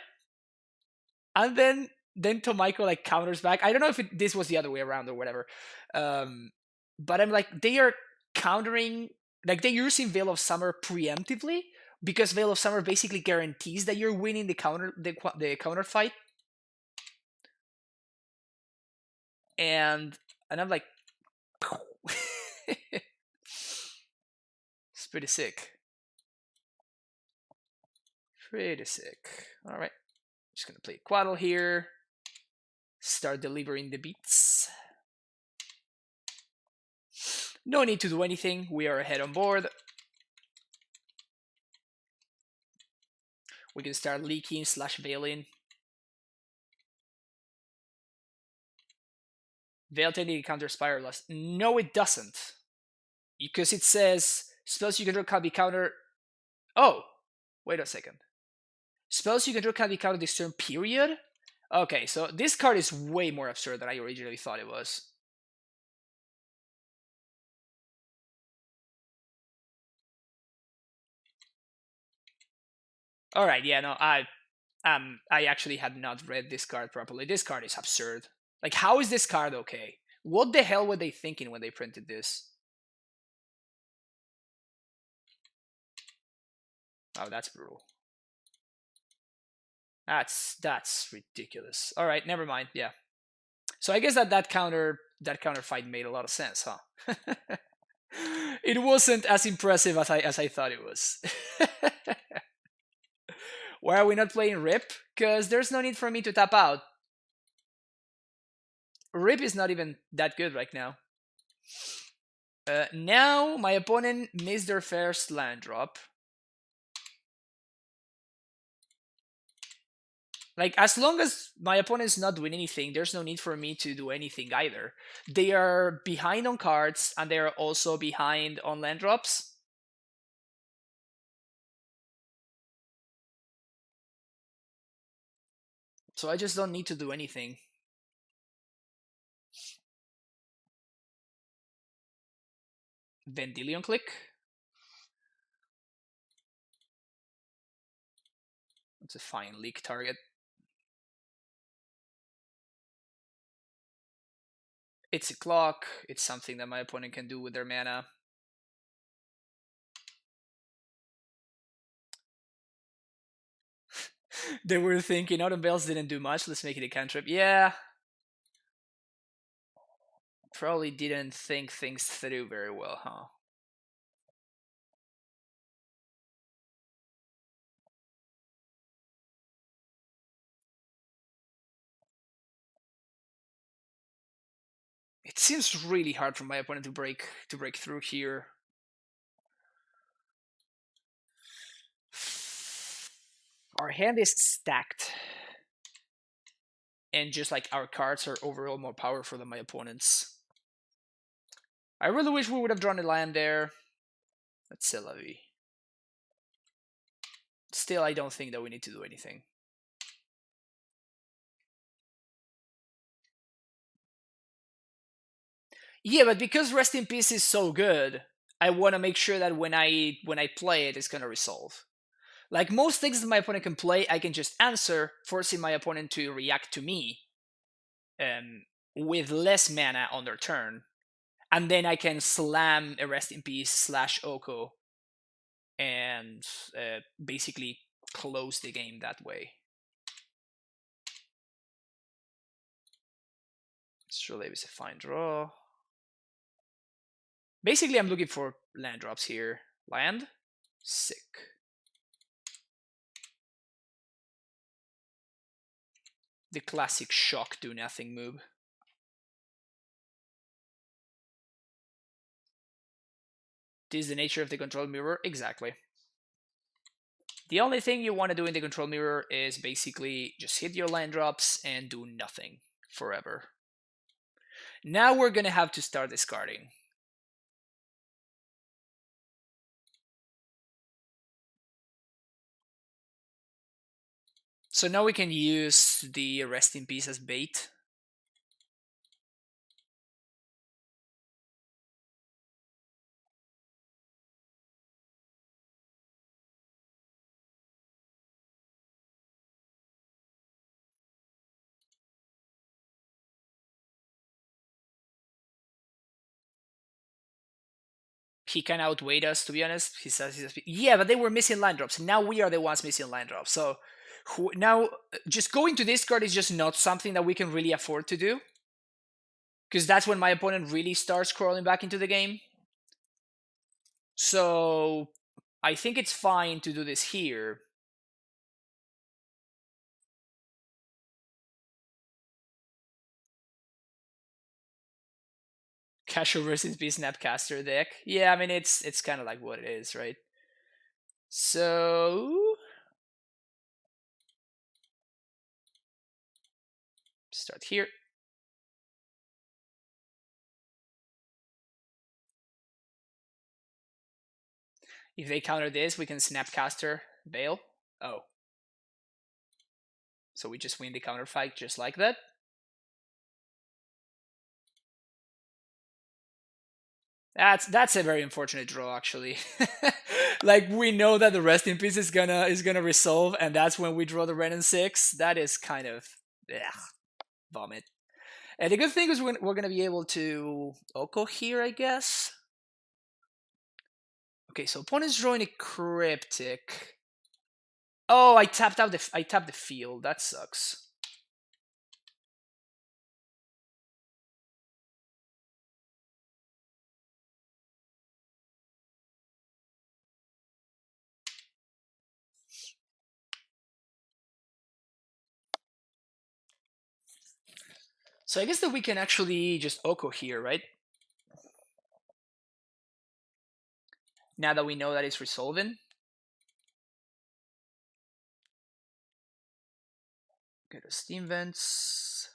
And then Tomiko like counters back. I don't know if this was the other way around or whatever. But I'm like, they are countering, like they're using Veil of Summer preemptively, because Veil of Summer basically guarantees that you're winning the counter fight. And I'm like, it's pretty sick. Pretty sick. All right, just gonna play Quaddle here. Start delivering the beats. No need to do anything. We are ahead on board. We can start leaking / veiling. Veil technically counter Spiral Lust. No, it doesn't. Because it says spells you control can be countered. Oh, wait a second. Spells you control can be countered this turn, period? Okay, so this card is way more absurd than I originally thought it was. All right, yeah, no, I actually had not read this card properly. This card is absurd. Like, how is this card okay? What the hell were they thinking when they printed this? Oh, that's brutal. That's ridiculous. All right, never mind. Yeah. So I guess that counter fight made a lot of sense, huh? It wasn't as impressive as I thought it was. Why are we not playing Rip? Because there's no need for me to tap out. Rip is not even that good right now. Now my opponent missed their first land drop. Like, as long as my opponent's not doing anything, there's no need for me to do anything either. They are behind on cards, and they are also behind on land drops. So I just don't need to do anything. Vendilion Click. It's a fine leak target. It's a clock. It's something that my opponent can do with their mana. They were thinking Autumn Bells didn't do much. Let's make it a cantrip. Yeah. Probably didn't think things through very well, huh? It seems really hard for my opponent to break through here. Our hand is stacked. And just like our cards are overall more powerful than my opponent's. I really wish we would have drawn a land there. That's c'est la vie. Still, I don't think that we need to do anything. Yeah, but because Rest in Peace is so good, I want to make sure that when I play it, it's gonna resolve. Like most things that my opponent can play, I can just answer, forcing my opponent to react to me, with less mana on their turn, and then I can slam a Rest in Peace / Oko, and basically close the game that way. Surely it's a fine draw. Basically, I'm looking for land drops here. Land? Sick. The classic shock do nothing move. This is the nature of the control mirror. Exactly. The only thing you want to do in the control mirror is basically just hit your land drops and do nothing forever. Now we're going to have to start discarding. So now we can use the Rest in Peace as bait. He kind of outweighed us, to be honest. He says, yeah, but they were missing land drops. Now we are the ones missing land drops. So now just going to this card is just not something that we can really afford to do, because that's when my opponent really starts crawling back into the game. So I think it's fine to do this here. Casual versus B Snapcaster deck. Yeah, I mean it's kind of like what it is, right? So start here. If they counter this, we can Snapcaster Veil. Oh. So we just win the counterfight just like that. That's a very unfortunate draw, actually. Like, we know that the rest in peace is gonna resolve, and that's when we draw the red and 6. That is kind of, ugh, vomit. And the good thing is we're gonna be able to Oko here, I guess. Okay, so opponent's drawing a Cryptic. Oh, I tapped the field. That sucks. So I guess that we can actually just Oko here, right? Now that we know that it's resolving. Okay, the steam vents.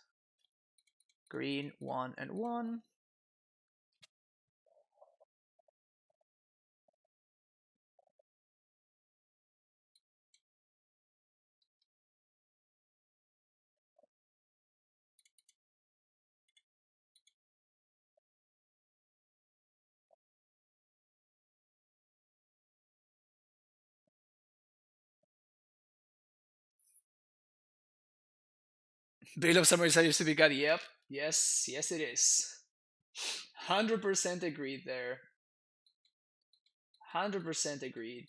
Green, 1 and 1. Bill of Summer used to be God. Yep. Yes, yes it is. 100% agreed there. 100% agreed.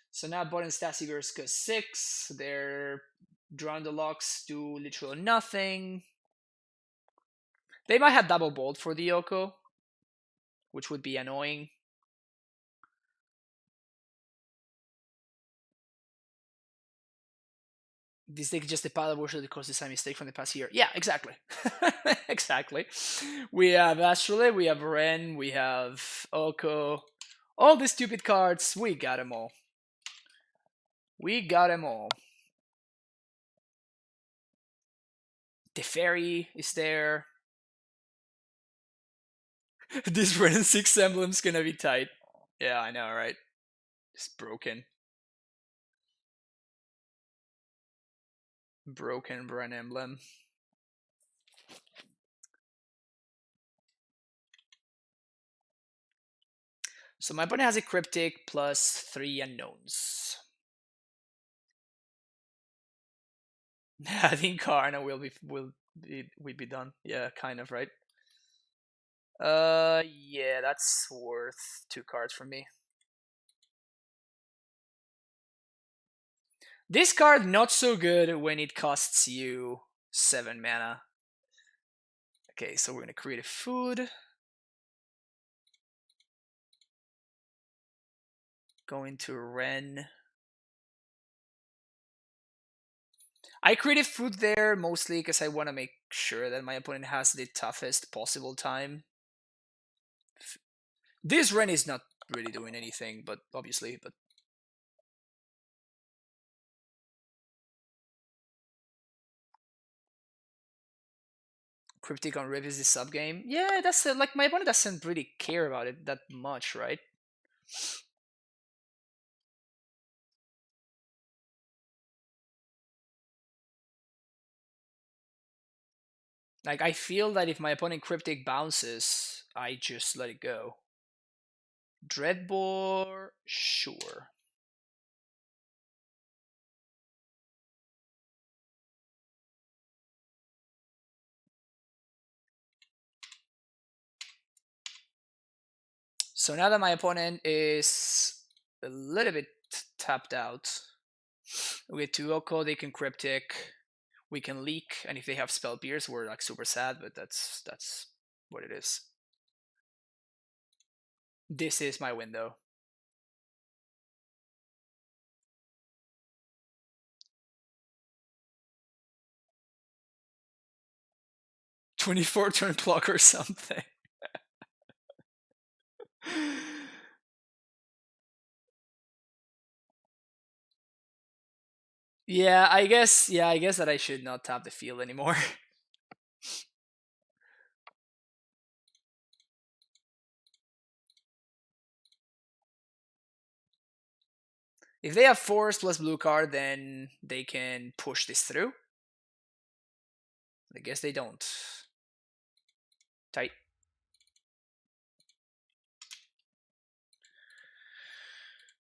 So now bottom Stasigers goes 6. They're drawing the locks, do literally nothing. They might have double bolt for the Yoko, which would be annoying. This deck is just a pile of bullshit because it's a mistake from the past year. Yeah, exactly. Exactly. We have Astrolabe, we have Ren, we have Oko. All the stupid cards, we got them all. We got them all. The Fairy is there. This Ren and 6 emblem's gonna be tight. Yeah, I know, right? It's broken. Broken Bren emblem. So my opponent has a Cryptic plus 3 unknowns. I think Karna will be done. Yeah, kind of, right? Yeah, that's worth 2 cards from me. This card not so good when it costs you 7 mana. Okay, so we're gonna create a food. Go into Ren. I created food there mostly because I want to make sure that my opponent has the toughest possible time. This Ren is not really doing anything, but obviously, but Cryptic on Rip is the sub game. Yeah, that's like my opponent doesn't really care about it that much, right? Like, I feel that if my opponent Cryptic bounces, I just let it go. Dreadbore, sure. So now that my opponent is a little bit tapped out, we get 2 Oko, they can Cryptic, we can leak, and if they have Spell Pierce, we're like super sad, but that's what it is. This is my window. $24 turn clock or something. Yeah, I guess that I should not tap the field anymore. If they have force plus blue card, then they can push this through. I guess they don't. Tight.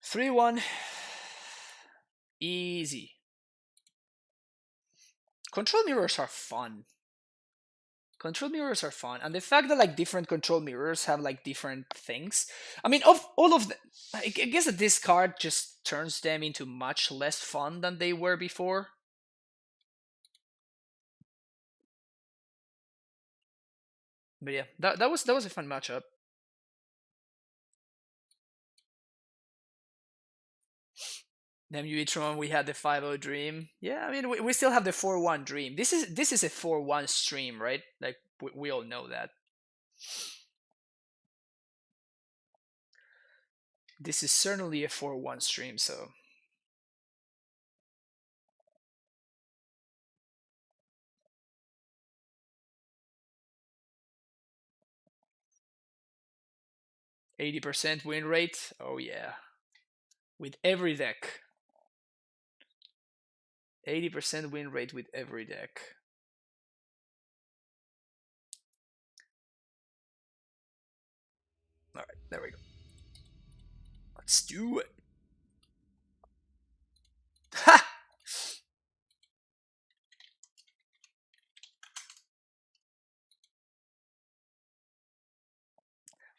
Three, 1. Easy. Control mirrors are fun. Control mirrors are fun, and the fact that like different control mirrors have like different things. I mean, of all of the, I guess that this card just turns them into much less fun than they were before. But yeah, that was a fun matchup. MUE Tron, we had the 5-0 Dream. Yeah, I mean, we still have the 4-1 Dream. This is a 4-1 stream, right? Like we all know that. This is certainly a 4-1 stream, so 80% win rate. Oh yeah, with every deck. 80% win rate with every deck. All right, there we go. Let's do it. Ha!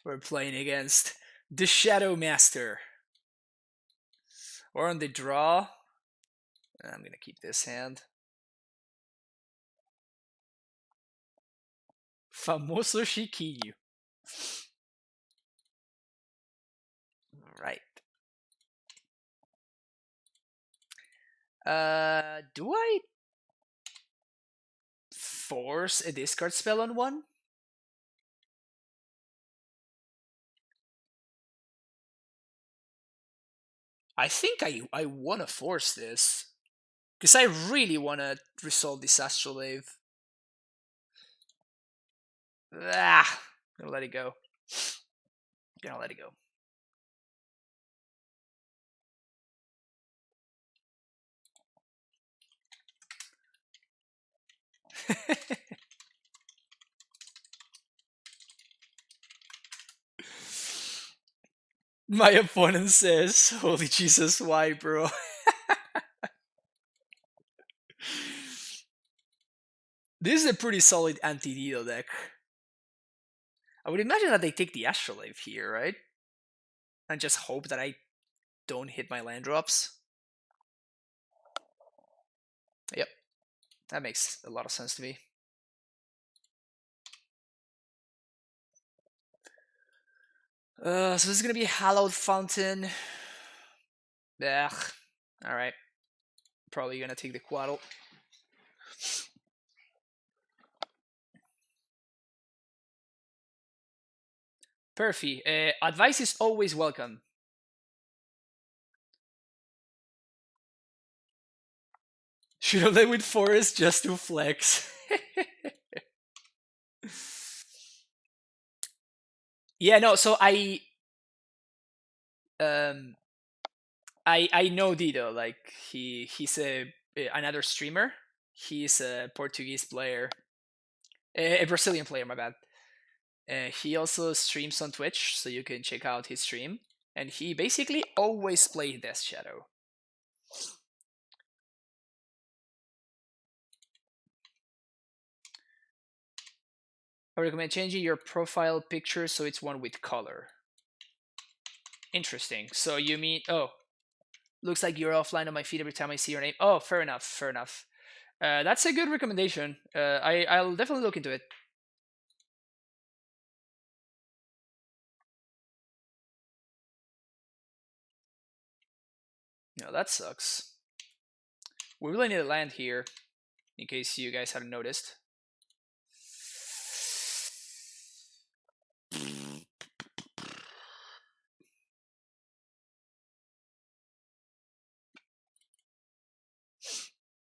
We're playing against the Shadow Master. We're on the draw. I'm gonna keep this hand. Famoso Chiquinho. Right. Do I force a discard spell on one? I think I want to force this. Because I really want to resolve this Astrolabe. Ah, gonna let it go. Gonna let it go. My opponent says, "Holy Jesus, why, bro?" This is a pretty solid anti-Dido deck. I would imagine that they take the Astrolabe here, right? And just hope that I don't hit my land drops. Yep, that makes a lot of sense to me. So this is gonna be Hallowed Fountain. Ugh. Alright. Probably gonna take the Quaddle. Perfy. Advice is always welcome. Should have led with Forest just to flex. Yeah, no, so I know Dido, like he's another streamer. He's a Portuguese player. A Brazilian player, my bad. He also streams on Twitch, so you can check out his stream. And he basically always plays Death Shadow. I recommend changing your profile picture so it's one with color. Interesting. So you mean, oh, looks like you're offline on my feed every time I see your name. Oh, fair enough, fair enough. That's a good recommendation. I'll definitely look into it. No, that sucks. We really need a land here, in case you guys haven't noticed.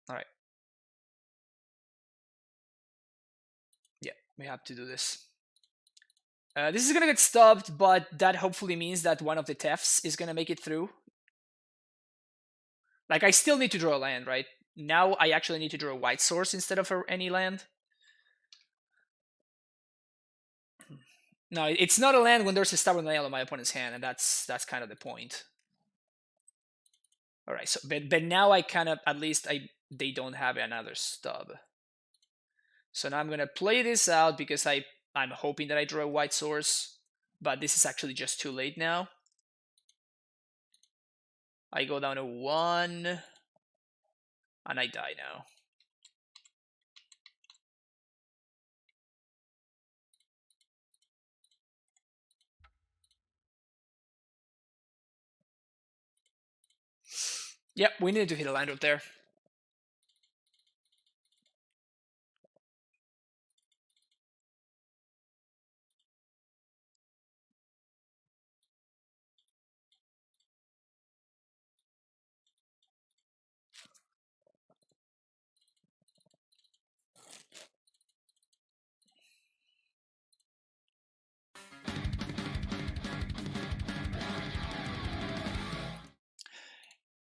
Alright. Yeah, we have to do this. This is gonna get stopped, but that hopefully means that one of the thefts is gonna make it through. Like I still need to draw a land, right? Now I actually need to draw a white source instead of any land. No, it's not a land when there's a stubborn nail on my opponent's hand, and that's kind of the point. All right, so but now I kind of at least they don't have another stub. So now I'm gonna play this out because I'm hoping that I draw a white source, but this is actually just too late now. I go down to 1, and I die now. Yep, we needed to hit a land drop there.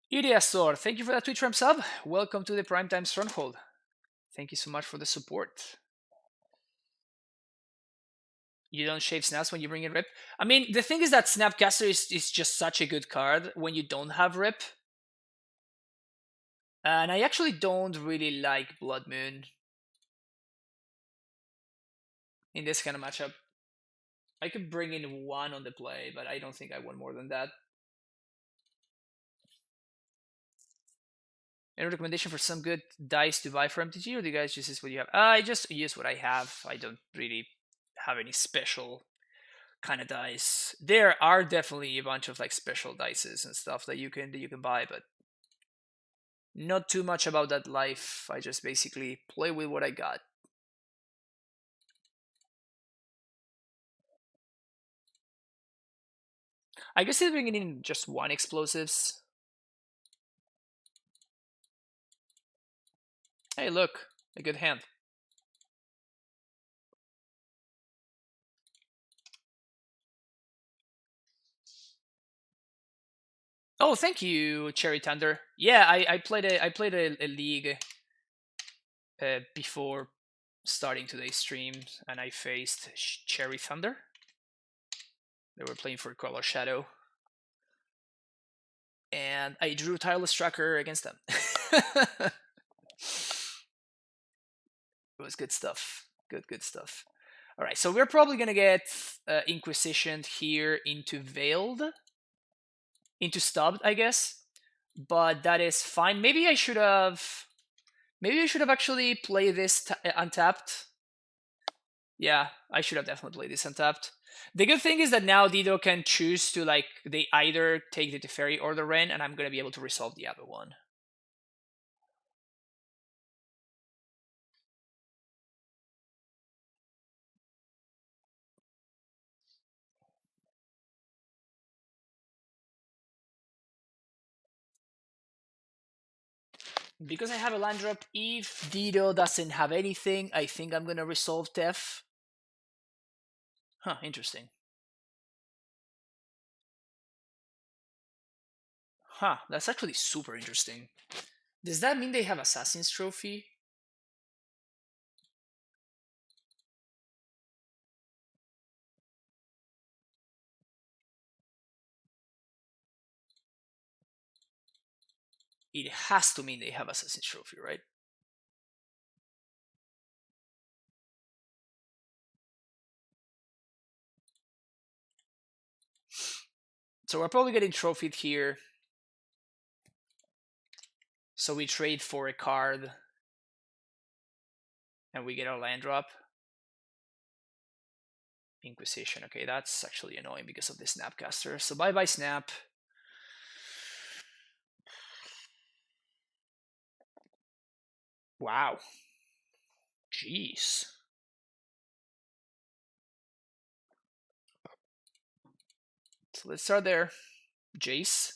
Idiasor, thank you for that Twitch Prime sub. Welcome to the Primetime Stronghold. Thank you so much for the support. You don't shave snaps when you bring in Rip. I mean, the thing is that Snapcaster is just such a good card when you don't have Rip. And I actually don't really like Blood Moon in this kind of matchup. I could bring in 1 on the play, but I don't think I want more than that. Any recommendation for some good dice to buy for MTG, or do you guys just use what you have? I just use what I have. I don't really have any special kind of dice. There are definitely a bunch of like special dices and stuff that you can buy, but not too much about that life. I just basically play with what I got. I guess they're bringing in just 1 explosives. Hey, look, a good hand. Oh, thank you, Cherry Thunder. Yeah, I played a league before starting today's stream, and I faced Cherry Thunder. They were playing for Color Shadow, and I drew Tireless Tracker against them. It was good stuff. Good stuff. All right, so we're probably gonna get Inquisitioned here into Veiled, into Stubbed, I guess. But that is fine. Maybe I should have actually played this untapped. Yeah, I should have definitely played this untapped. The good thing is that now Dido can choose to like they either take the Teferi or the Ren, and I'm gonna be able to resolve the other one. Because I have a land drop, if Dido doesn't have anything, I think I'm gonna resolve Tef. Huh, interesting. Huh, that's actually super interesting. Does that mean they have Assassin's Trophy? It has to mean they have Assassin's Trophy, right? So we're probably getting trophied here. So we trade for a card, and we get our land drop. Inquisition. Okay, that's actually annoying because of the Snapcaster. So bye-bye Snap. Wow. Jeez. So let's start there. Jace.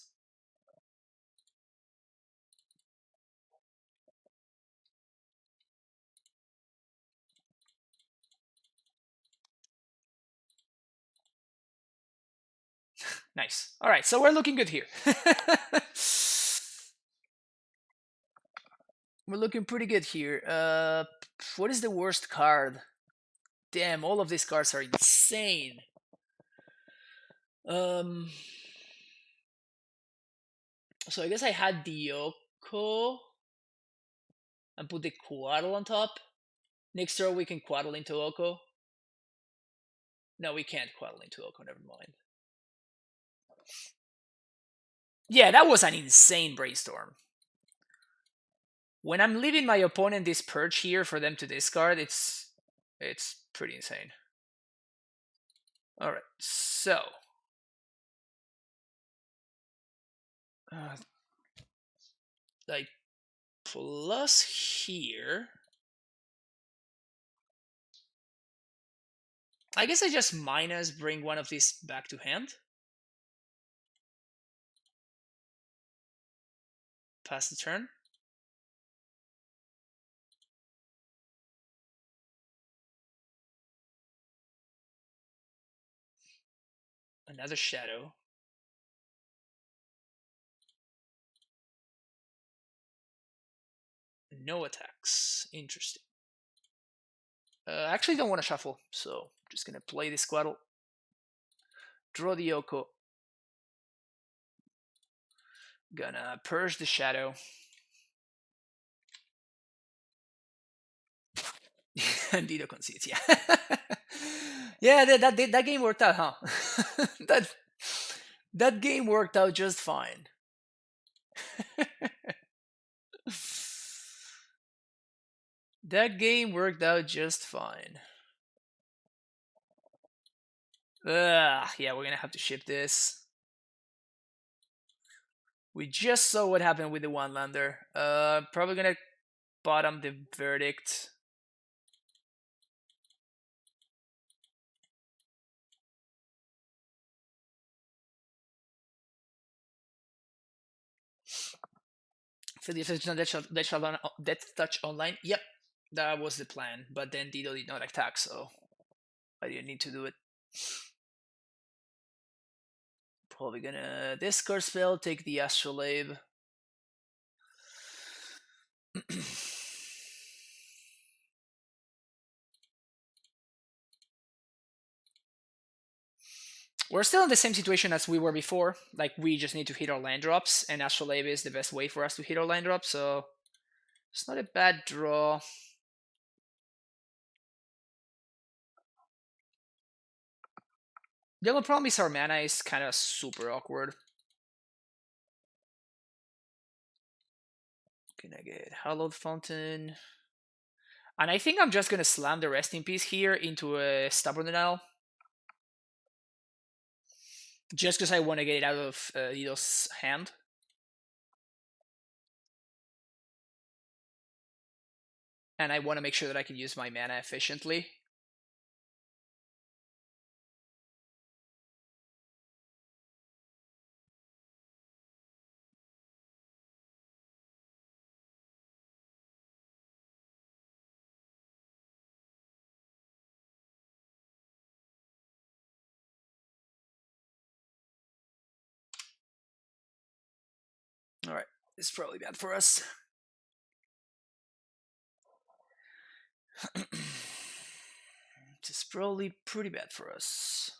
Nice. All right, so we're looking good here. We're looking pretty good here. What is the worst card? Damn, all of these cards are insane. So I guess I had the Oko and put the Quaddle on top. Next turn we can Quaddle into Oko. No, we can't Quaddle into Oko, never mind. Yeah, that was an insane brainstorm. When I'm leaving my opponent this perch here for them to discard, it's pretty insane. Alright, so like plus here. I guess I just minus bring one of these back to hand. Pass the turn. Another shadow. No attacks. Interesting. I actually don't want to shuffle, so I'm just gonna play this Quaddle. Draw the Oko. Gonna purge the shadow. And Dido concedes, yeah. Yeah, that game worked out, huh? that game worked out just fine. That game worked out just fine. Yeah, we're gonna have to ship this. We just saw what happened with the one lander. Probably gonna bottom the verdict. For the effect on Death Touch Online. Yep, that was the plan. But then Dido did not attack, so I didn't need to do it. Probably gonna discard spell, take the Astrolabe. We're still in the same situation as we were before. Like, we just need to hit our land drops, and Astrolabe is the best way for us to hit our land drops, so it's not a bad draw. The only problem is our mana is kind of super awkward. Gonna get Hallowed Fountain. And I think I'm just gonna slam the Resting Piece here into a Stubborn Denial. Just because I want to get it out of Dido's hand. And I want to make sure that I can use my mana efficiently. Alright, this is probably bad for us. This is probably pretty bad for us.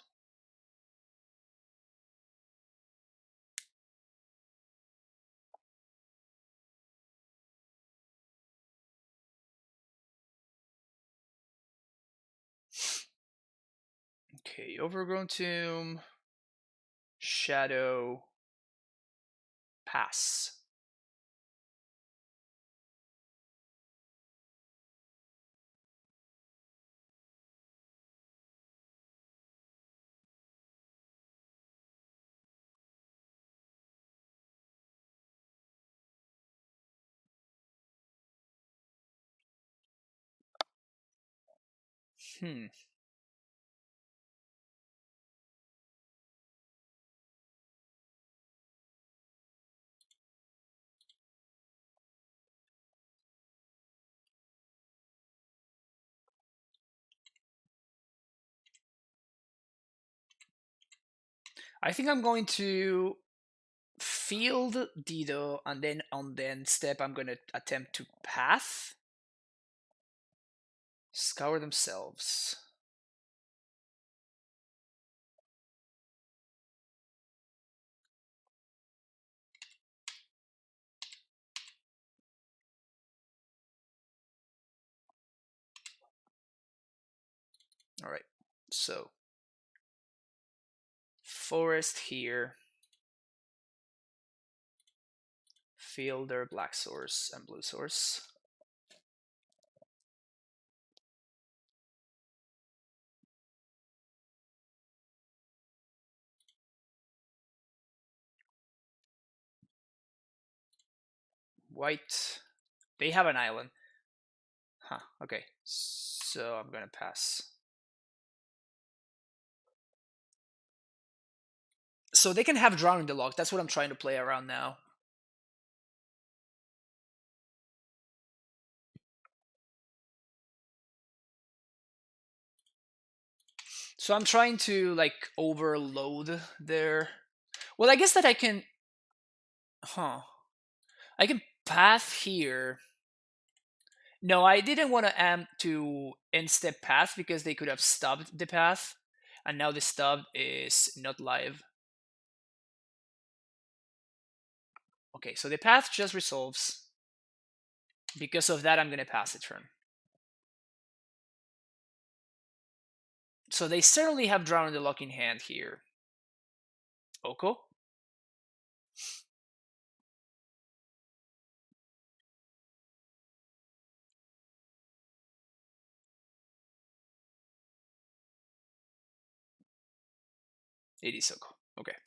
Okay, Overgrown Tomb, Shadow, pass. I think I'm going to field Dido, and then on the end step I'm gonna attempt to path. Scour themselves. Alright, so forest here. Field their black source and blue source. White. They have an island. Huh, okay. So I'm gonna pass. So they can have Drown in the Lock. That's what I'm trying to play around now. So I'm trying to like overload their. Well, I guess that I can. Huh. I can path here. No, I didn't want to amp to end step path because they could have stubbed the path, and now the stub is not live. Okay, so the path just resolves. Because of that, I'm gonna pass the turn. So they certainly have Drown in the Lock in hand here. Oko? It is Oko. Okay.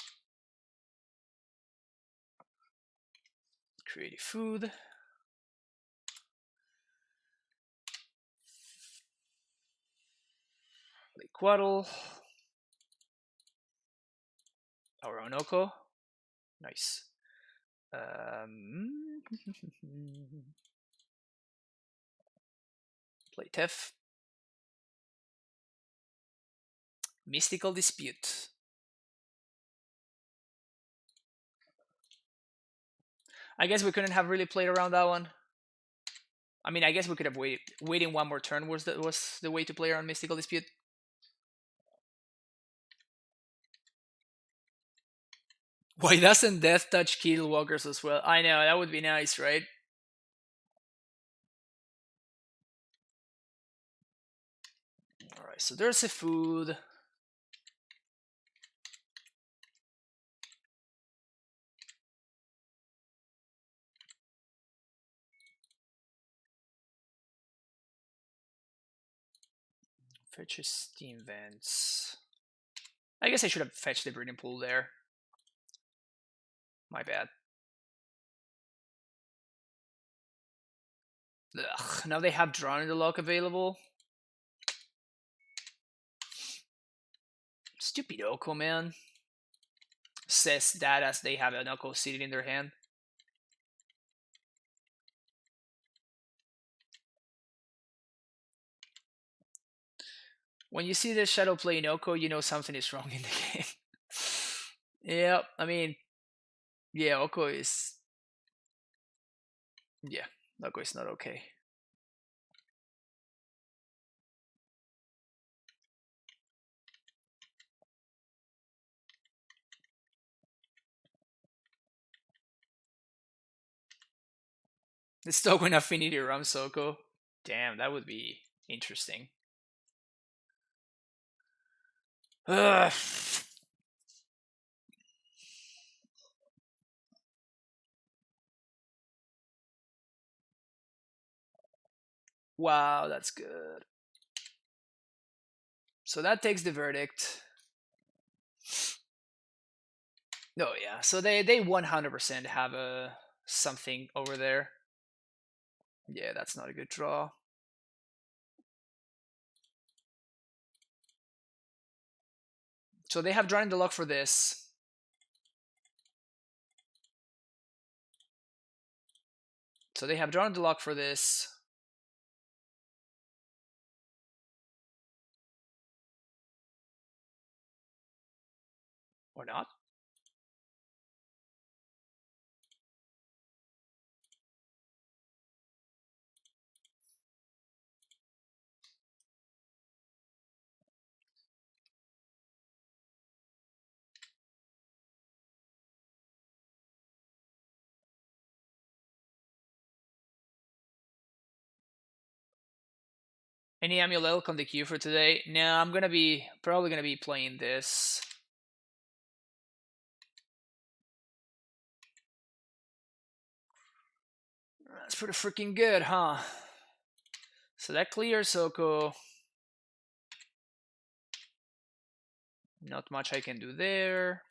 Creative food. Liquaddle. Our own Oko. Nice. Play Tef. Mystical Dispute. I guess we couldn't have really played around that one. I mean, I guess we could have waited. Waiting one more turn was the way to play around Mystical Dispute. Why doesn't Death Touch kill walkers as well? I know, that would be nice, right? Alright, so there's a food. Fetches Steam Vents. I guess I should have fetched the Breeding Pool there. My bad. Ugh, now they have Drawn in the Lock available. Stupid Oko, man. Says that as they have an Oko seated in their hand. When you see the Shadow playing Oko, you know something is wrong in the game. Yeah, I mean, yeah, Oko is. Yeah, Oko is not okay. The Stoken Affinity Rams Oko. Damn, that would be interesting. Ugh. Wow, that's good. So that takes the verdict. Oh yeah, so they 100% have a something over there. Yeah, that's not a good draw. So they have drawn the luck for this. So they have drawn the luck for this. Or not? Any Amulelk on the queue for today? No, I'm gonna be probably gonna be playing this. That's pretty freaking good, huh? So that clears Soko. Not much I can do there.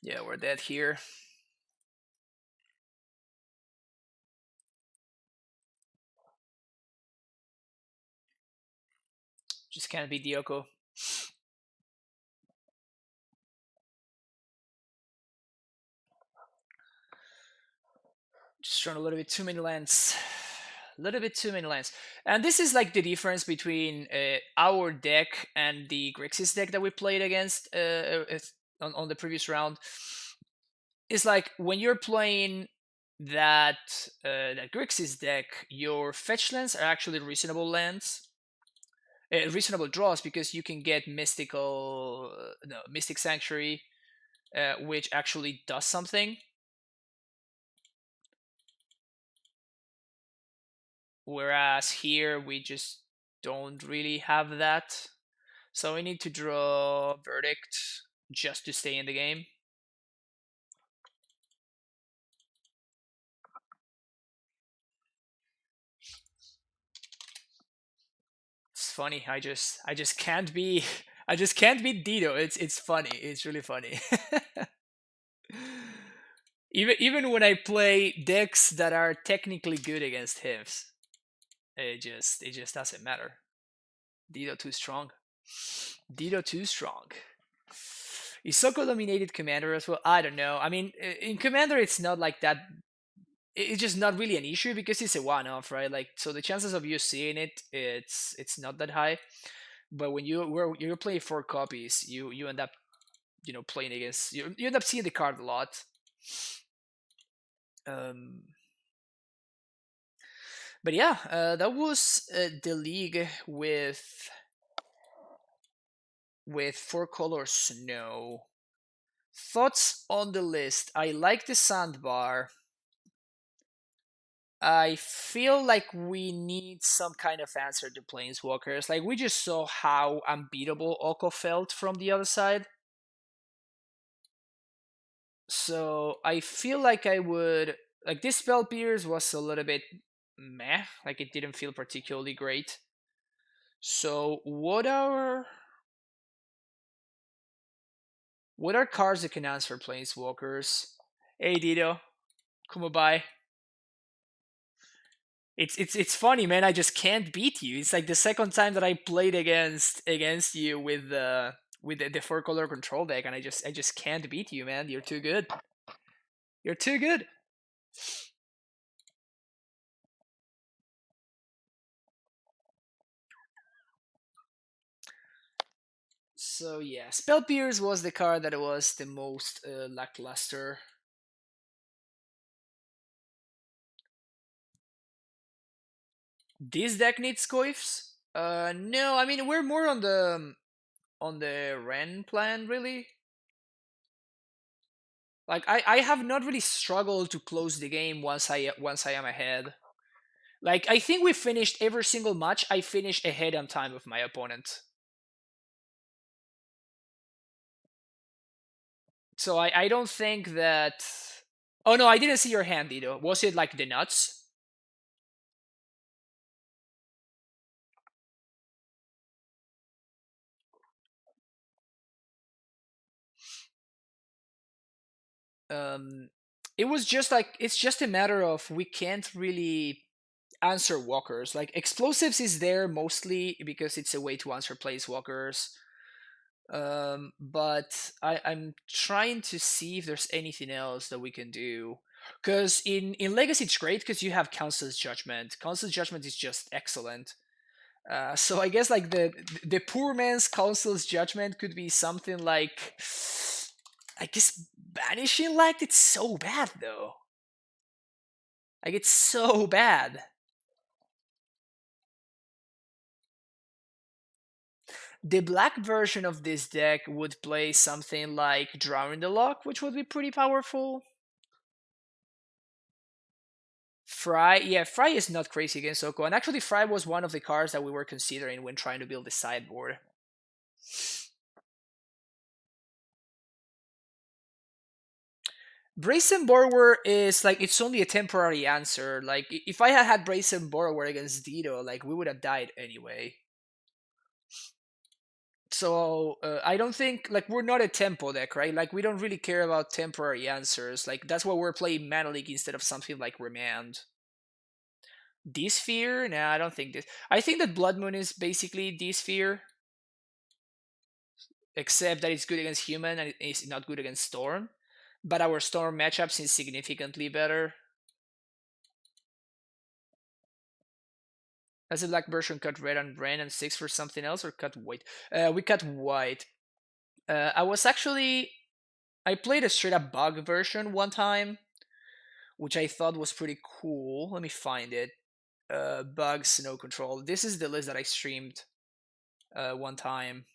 Yeah, we're dead here. Just can't beat Dioko. Just throwing a little bit too many lands. A little bit too many lands. And this is like the difference between our deck and the Grixis deck that we played against on the previous round. It's like when you're playing that Grixis deck, your fetch lands are actually reasonable lands. Reasonable draws because you can get mystical no, Mystic Sanctuary, which actually does something. Whereas here we just don't really have that. So we need to draw Verdict just to stay in the game. It's funny. I just can't be I just can't beat Dido. It's funny. It's really funny. Even when I play decks that are technically good against Hivs, it just doesn't matter. Dido too strong. Dido too strong. Is Soko dominated Commander as well? I don't know. I mean, in Commander, it's not like that. It's just not really an issue because it's a one-off, right? Like, so the chances of you seeing it, it's not that high. But when you're playing 4 copies, you end up playing against you end up seeing the card a lot. Um, but yeah, that was the league with 4 color snow. Thoughts on the list? I like the sandbar. I feel like we need some kind of answer to Planeswalkers. Like, we just saw how unbeatable Oko felt from the other side. So I feel like I would. Like, this Spell Pierce was a little bit meh. Like, it didn't feel particularly great. So, what are cards that can answer Planeswalkers? Hey, Dido. Come by. It's funny, man. I just can't beat you. It's like the second time that I played against you with the 4 color control deck, and I just can't beat you, man. You're too good. You're too good. So yeah, Spell Pierce was the card that was the most lackluster. This deck needs Coifs. No, I mean we're more on the Ren plan, really. Like I have not really struggled to close the game once I am ahead. Like, I think we finished every single match. I finished ahead on time of my opponent. So I don't think that. Oh no, I didn't see your hand, Dido. Was it like the nuts? Um, it was just like it's just a matter of we can't really answer walkers. Like, explosives is there mostly because it's a way to answer planeswalkers. But I'm trying to see if there's anything else that we can do. Because in Legacy it's great because you have Council's Judgment. Council's Judgment is just excellent. So I guess like the poor man's council's judgment could be something like, I guess, banishing Lect. It's so bad though. Like it's so bad. The black version of this deck would play something like Drawing the Lock, which would be pretty powerful. Fry, yeah, Fry is not crazy against Oko, and actually Fry was one of the cards that we were considering when trying to build the sideboard. Brazen Borrower is like, it's only a temporary answer. Like if I had had Brazen Borrower against Dito, like we would have died anyway. So I don't think, like, we're not a tempo deck, right? Like we don't really care about temporary answers. Like that's why we're playing Mana League instead of something like Remand. D-Sphere? Nah, I don't think this. I think that Blood Moon is basically D-Sphere, except that it's good against human and it's not good against Storm. But our Storm matchup seems significantly better. Has the black version cut red on Ren and 6 for something else, or cut white? We cut white. I played a straight up bug version one time, which I thought was pretty cool. Let me find it. Bug Snow Control. This is the list that I streamed one time,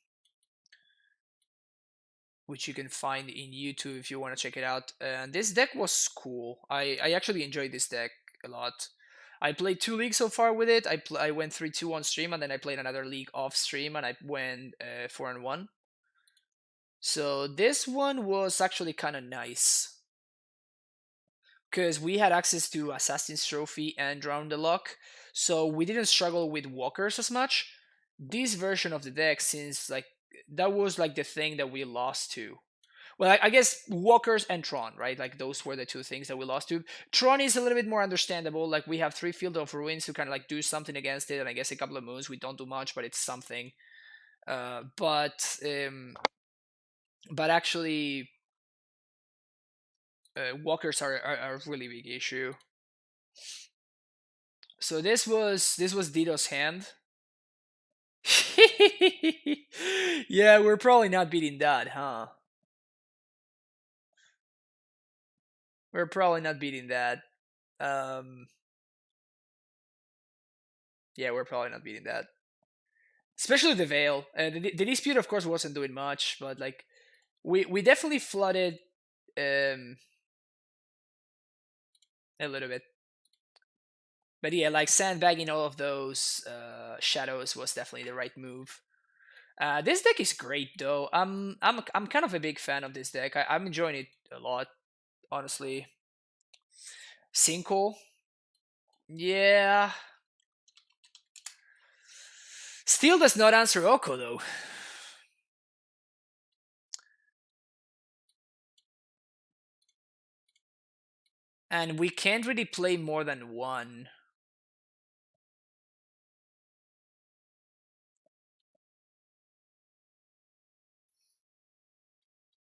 which you can find in YouTube if you want to check it out. And this deck was cool. I actually enjoyed this deck a lot. I played 2 leagues so far with it. I went 3-2 on stream, and then I played another league off stream, and I went 4-1. So this one was actually kind of nice, because we had access to Assassin's Trophy and Drown the Luck, so we didn't struggle with walkers as much. This version of the deck, since like that was like the thing that we lost to. Well, I guess walkers and Tron, right? Like those were the two things that we lost to. Tron is a little bit more understandable. Like we have 3 Field of Ruins to kind of like do something against it, and I guess a couple of moons. We don't do much, but it's something. But actually, walkers are a really big issue. So this was Dito's hand. Yeah, we're probably not beating that, huh? We're probably not beating that. Um, yeah, we're probably not beating that. Especially the Veil. The dispute, of course, wasn't doing much, but like we definitely flooded um, a little bit. But yeah, like sandbagging all of those shadows was definitely the right move. This deck is great though. I'm kind of a big fan of this deck. I'm enjoying it a lot, honestly. Sinkhole, yeah. Still does not answer Oko though. And we can't really play more than one.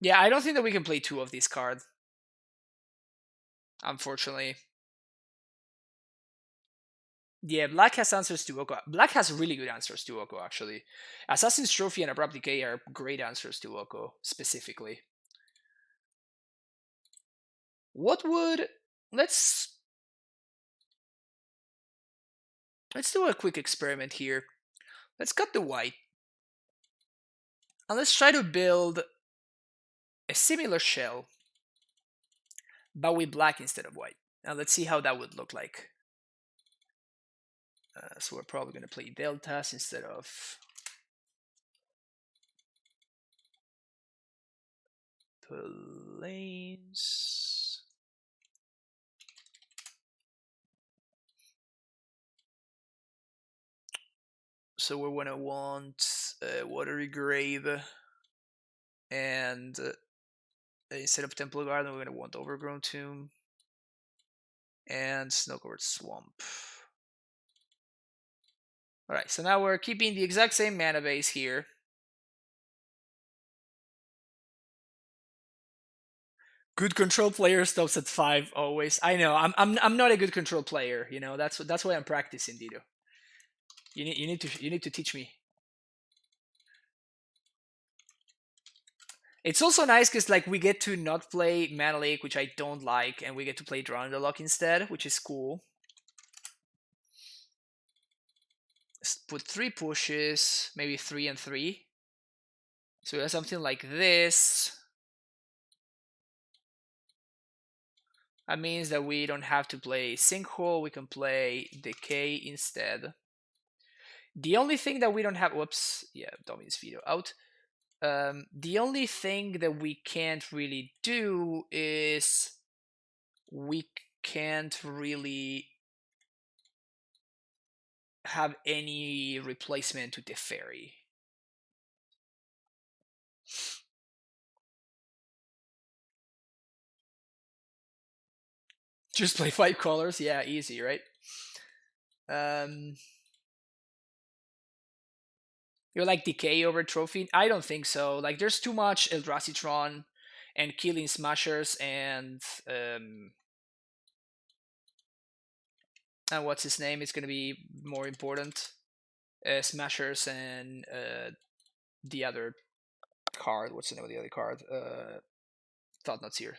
Yeah, I don't think that we can play 2 of these cards, unfortunately. Yeah, Black has answers to Oko. Black has really good answers to Oko, actually. Assassin's Trophy and Abrupt Decay are great answers to Oko, specifically. What would... Let's do a quick experiment here. Let's cut the white. And let's try to build a similar shell, but with black instead of white. And let's see how that would look like. So we're probably going to play deltas instead of planes. So we're going to want Watery Grave, and instead of Temple Garden, we're going to want Overgrown Tomb and Snow-Covered Swamp. Alright, so now we're keeping the exact same mana base here. Good control player stops at 5 always. I know. I'm not a good control player. You know, that's why I'm practicing, Dito. You need to teach me. It's also nice because like we get to not play Mana Lake, which I don't like, and we get to play Draw in the Lock instead, which is cool. Let's put 3 pushes, maybe 3 and 3. So we have something like this. That means that we don't have to play Sinkhole, we can play Decay instead. The only thing that we don't have, whoops, yeah, Dominus Veto out. The only thing that we can't really do is we can't really have any replacement to Teferi. Just play 5 colors, yeah, easy, right? You're like Decay over Trophy? I don't think so. Like, there's too much Eldrazi Tron and killing Smashers and what's his name? It's gonna be more important. Smashers and the other card. What's the name of the other card? Thought Nuts here.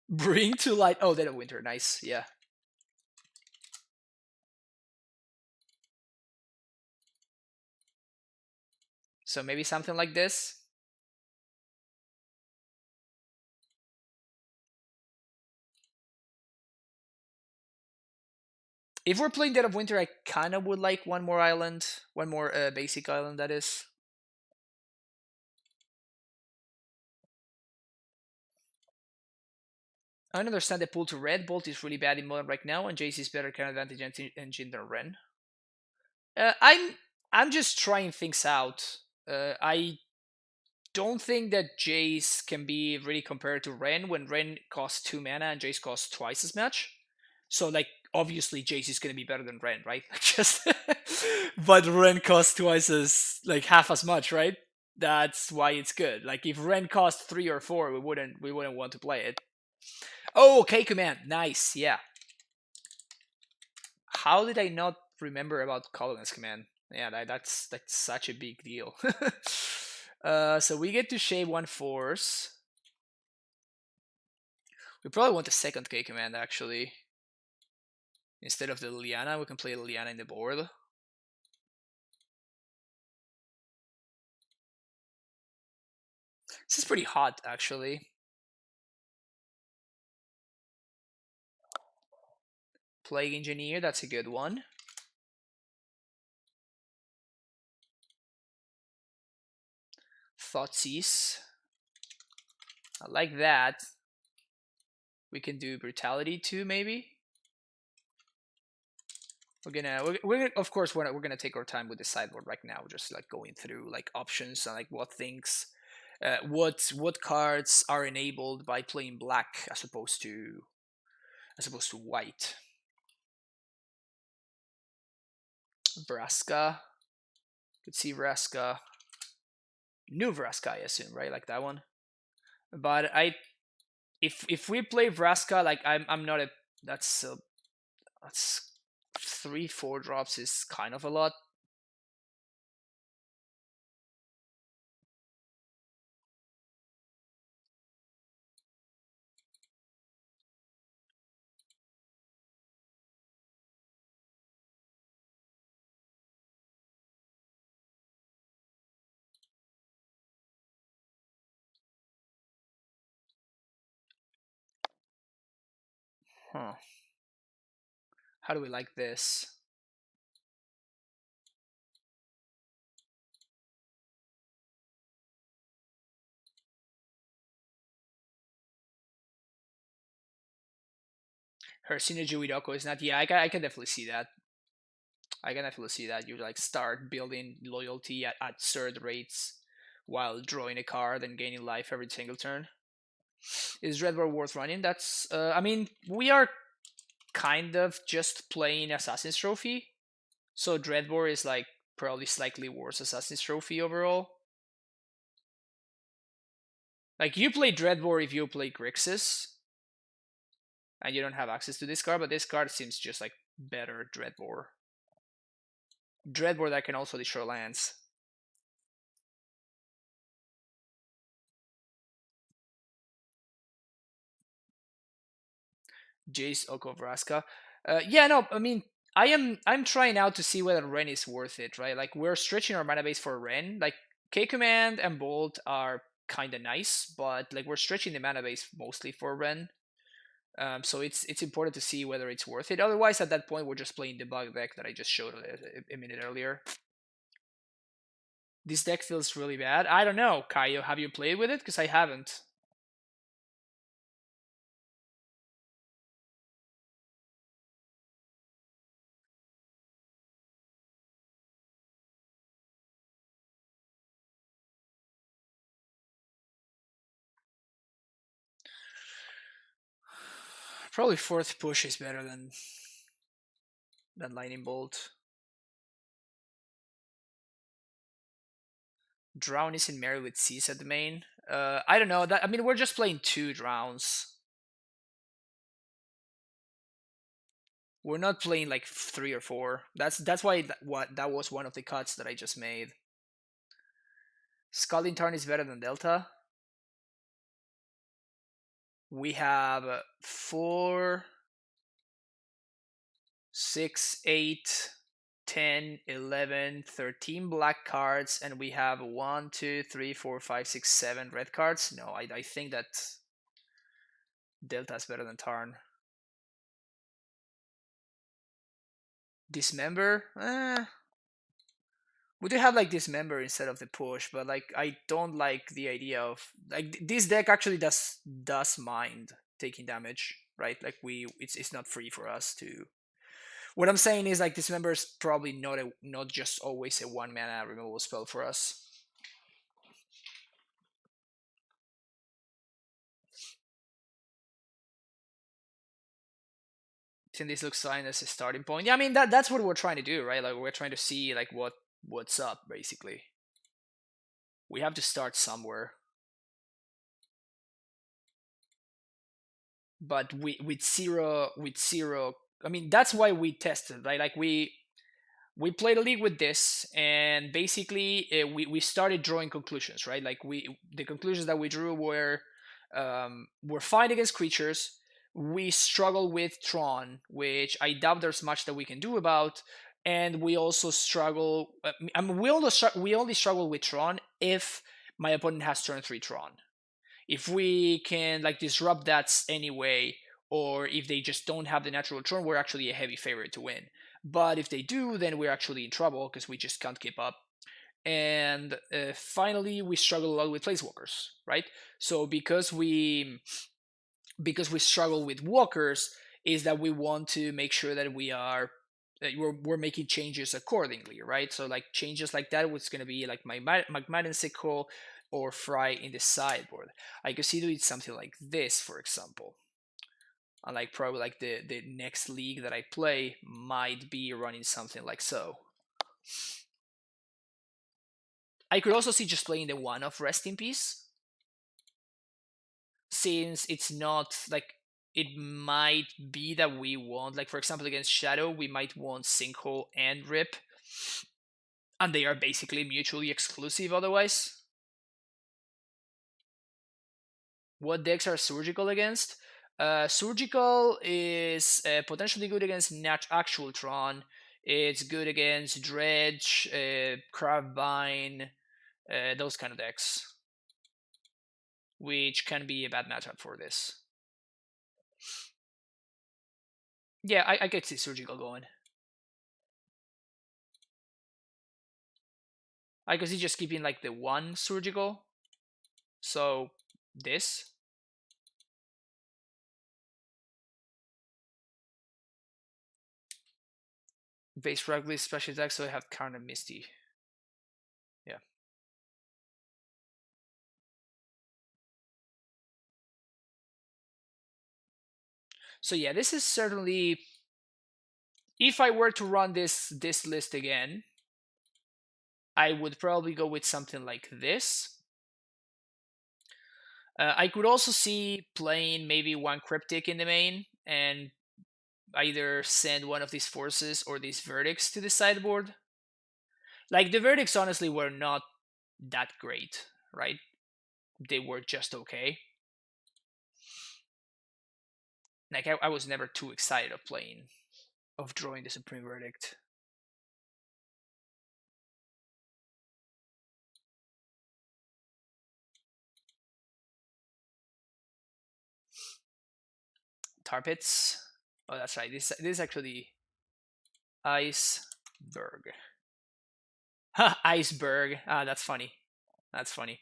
Bring to light. Oh, Dead of Winter. Nice. Yeah. So maybe something like this. If we're playing Dead of Winter, I kind of would like one more island. One more basic island, that is. I understand the pull to red. Bolt is really bad in Modern right now, and Jace is better can advantage engine than Ren. I'm just trying things out. I don't think that Jace can be really compared to Ren when Ren costs 2 mana and Jace costs twice as much. So like obviously Jace is gonna be better than Ren, right? Just but Ren costs twice as like half as much, right? That's why it's good. Like if Ren cost 3 or 4, we wouldn't want to play it. Oh, okay, command, nice, yeah. How did I not remember about Colonist command? Yeah, that's such a big deal. So we get to shave 1 force. We probably want the second K command actually. Instead of the Liliana, we can play Liliana in the board. This is pretty hot actually. Plague Engineer, that's a good one. Thoughtsease. I like that. We can do Brutality too, maybe. We're of course we're gonna take our time with the sideboard right now, just like going through like options and like what things, what cards are enabled by playing black as opposed to white. Vraska, could see Vraska, new Vraska, I assume, right? Like that one. But if we play Vraska, like I'm not a that's 3-4 drops is kind of a lot. Huh. How do we like this? Her synergy with Oko is not. Yeah, I can definitely see that. I can definitely see that. You like start building loyalty at absurd rates while drawing a card and gaining life every single turn. Is Dreadbore worth running? That's. I mean, we are kind of just playing Assassin's Trophy, so Dreadbore is like probably slightly worse Assassin's Trophy overall. Like you play Dreadbore if you play Grixis, and you don't have access to this card, but this card seems just like better Dreadbore. Dreadboard that can also destroy lands. Jace Okovraska. Yeah, no, I mean, I'm trying out to see whether Ren is worth it, right? Like we're stretching our mana base for Ren. Like K Command and Bolt are kind of nice, but like we're stretching the mana base mostly for Ren. So it's important to see whether it's worth it. Otherwise, at that point, we're just playing the bug deck that I just showed a minute earlier. This deck feels really bad. I don't know, Kaio. Have you played with it? Because I haven't. Probably fourth push is better than lightning bolt. Drown is in Mary with C's at the main. I don't know. That I mean, we're just playing two drowns. We're not playing like three or four. That's why that was one of the cuts that I just made. Scalding Tarn is better than Delta. We have 4, 6, 8, 10, 11, 13 black cards, and we have 1, 2, 3, 4, 5, 6, 7 red cards. No, I think that Delta is better than Tarn. Dismember? We do have like Dismember instead of the push, but like I don't like the idea of like this deck actually does mind taking damage, right? Like it's not free for us to. What I'm saying is like Dismember is probably not just always a 1 mana removal spell for us. I think this looks fine as a starting point. Yeah, I mean that's what we're trying to do, right? Like we're trying to see like what's up basically. We have to start somewhere. But with zero, I mean that's why we tested, right? Like we played a league with this, and basically we started drawing conclusions, right? Like the conclusions that we drew were we're fine against creatures. We struggle with Tron, which I doubt there's much that we can do about, and we also struggle. I mean, we only struggle with Tron if my opponent has turn 3 Tron. If we can like disrupt that anyway, or if they just don't have the natural turn, we're actually a heavy favorite to win. But if they do, then we're actually in trouble because we just can't keep up. And finally, we struggle a lot with placewalkers, right? So because we struggle with walkers, is that we want to make sure that we're making changes accordingly, right? So like changes like that was going to be like my Magmadden Sickle or Fry in the sideboard. I could see doing something like this, for example. And like probably like the next league that I play might be running something like so. I could also see just playing the one of Rest in Peace, since it's not like it might be that we want, like for example against Shadow we might want Sinkhole and Rip, and they are basically mutually exclusive otherwise. What decks are Surgical against? Surgical is potentially good against actual Tron. It's good against Dredge, Craftbind, those kind of decks, which can be a bad matchup for this. Yeah, I could see Surgical going. I could see just keeping like the one Surgical. So this. Base Rugly special deck, so I have Karn and Misty. Yeah. So yeah, this is certainly, if I were to run this list again, I would probably go with something like this. I could also see playing maybe one Cryptic in the main and either send one of these forces or these verdicts to the sideboard. Like the verdicts honestly were not that great, right? They were just okay. Like I was never too excited of playing, of drawing the Supreme Verdict. Tar pits. Oh, that's right. This is actually iceberg. Iceberg. Ah, that's funny. That's funny.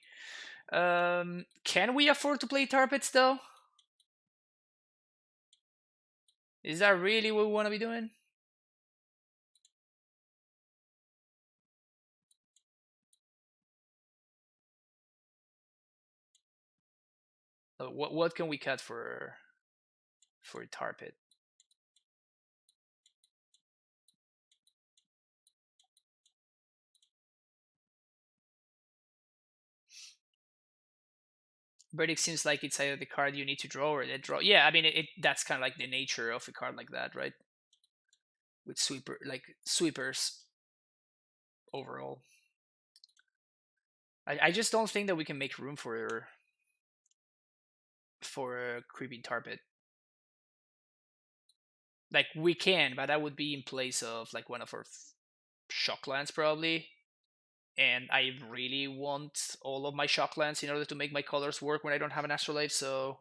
Can we afford to play tar pits though? Is that really what we want to be doing? What can we cut for tar pit? Verdict seems like it's either the card you need to draw or the draw. Yeah, I mean that's kind of like the nature of a card like that, right? With sweepers overall. I just don't think that we can make room for a creeping tar pit. Like we can, but that would be in place of like one of our shock lands probably. And I really want all of my shock lands in order to make my colors work when I don't have an astrolabe, so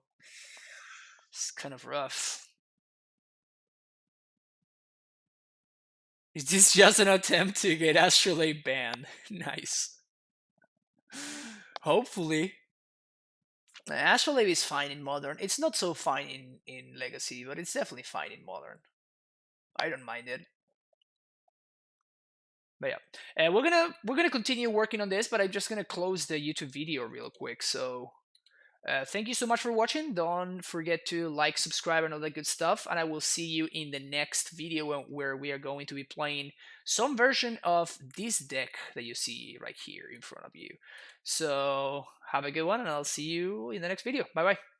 it's kind of rough. Is this just an attempt to get astrolabe banned? Nice. Hopefully. Astrolabe is fine in modern. It's not so fine in legacy, but it's definitely fine in modern. I don't mind it. But yeah, we're gonna continue working on this, but I'm just gonna close the YouTube video real quick. So thank you so much for watching. Don't forget to like, subscribe, and all that good stuff. And I will see you in the next video where we are going to be playing some version of this deck that you see right here in front of you. So have a good one, and I'll see you in the next video. Bye bye.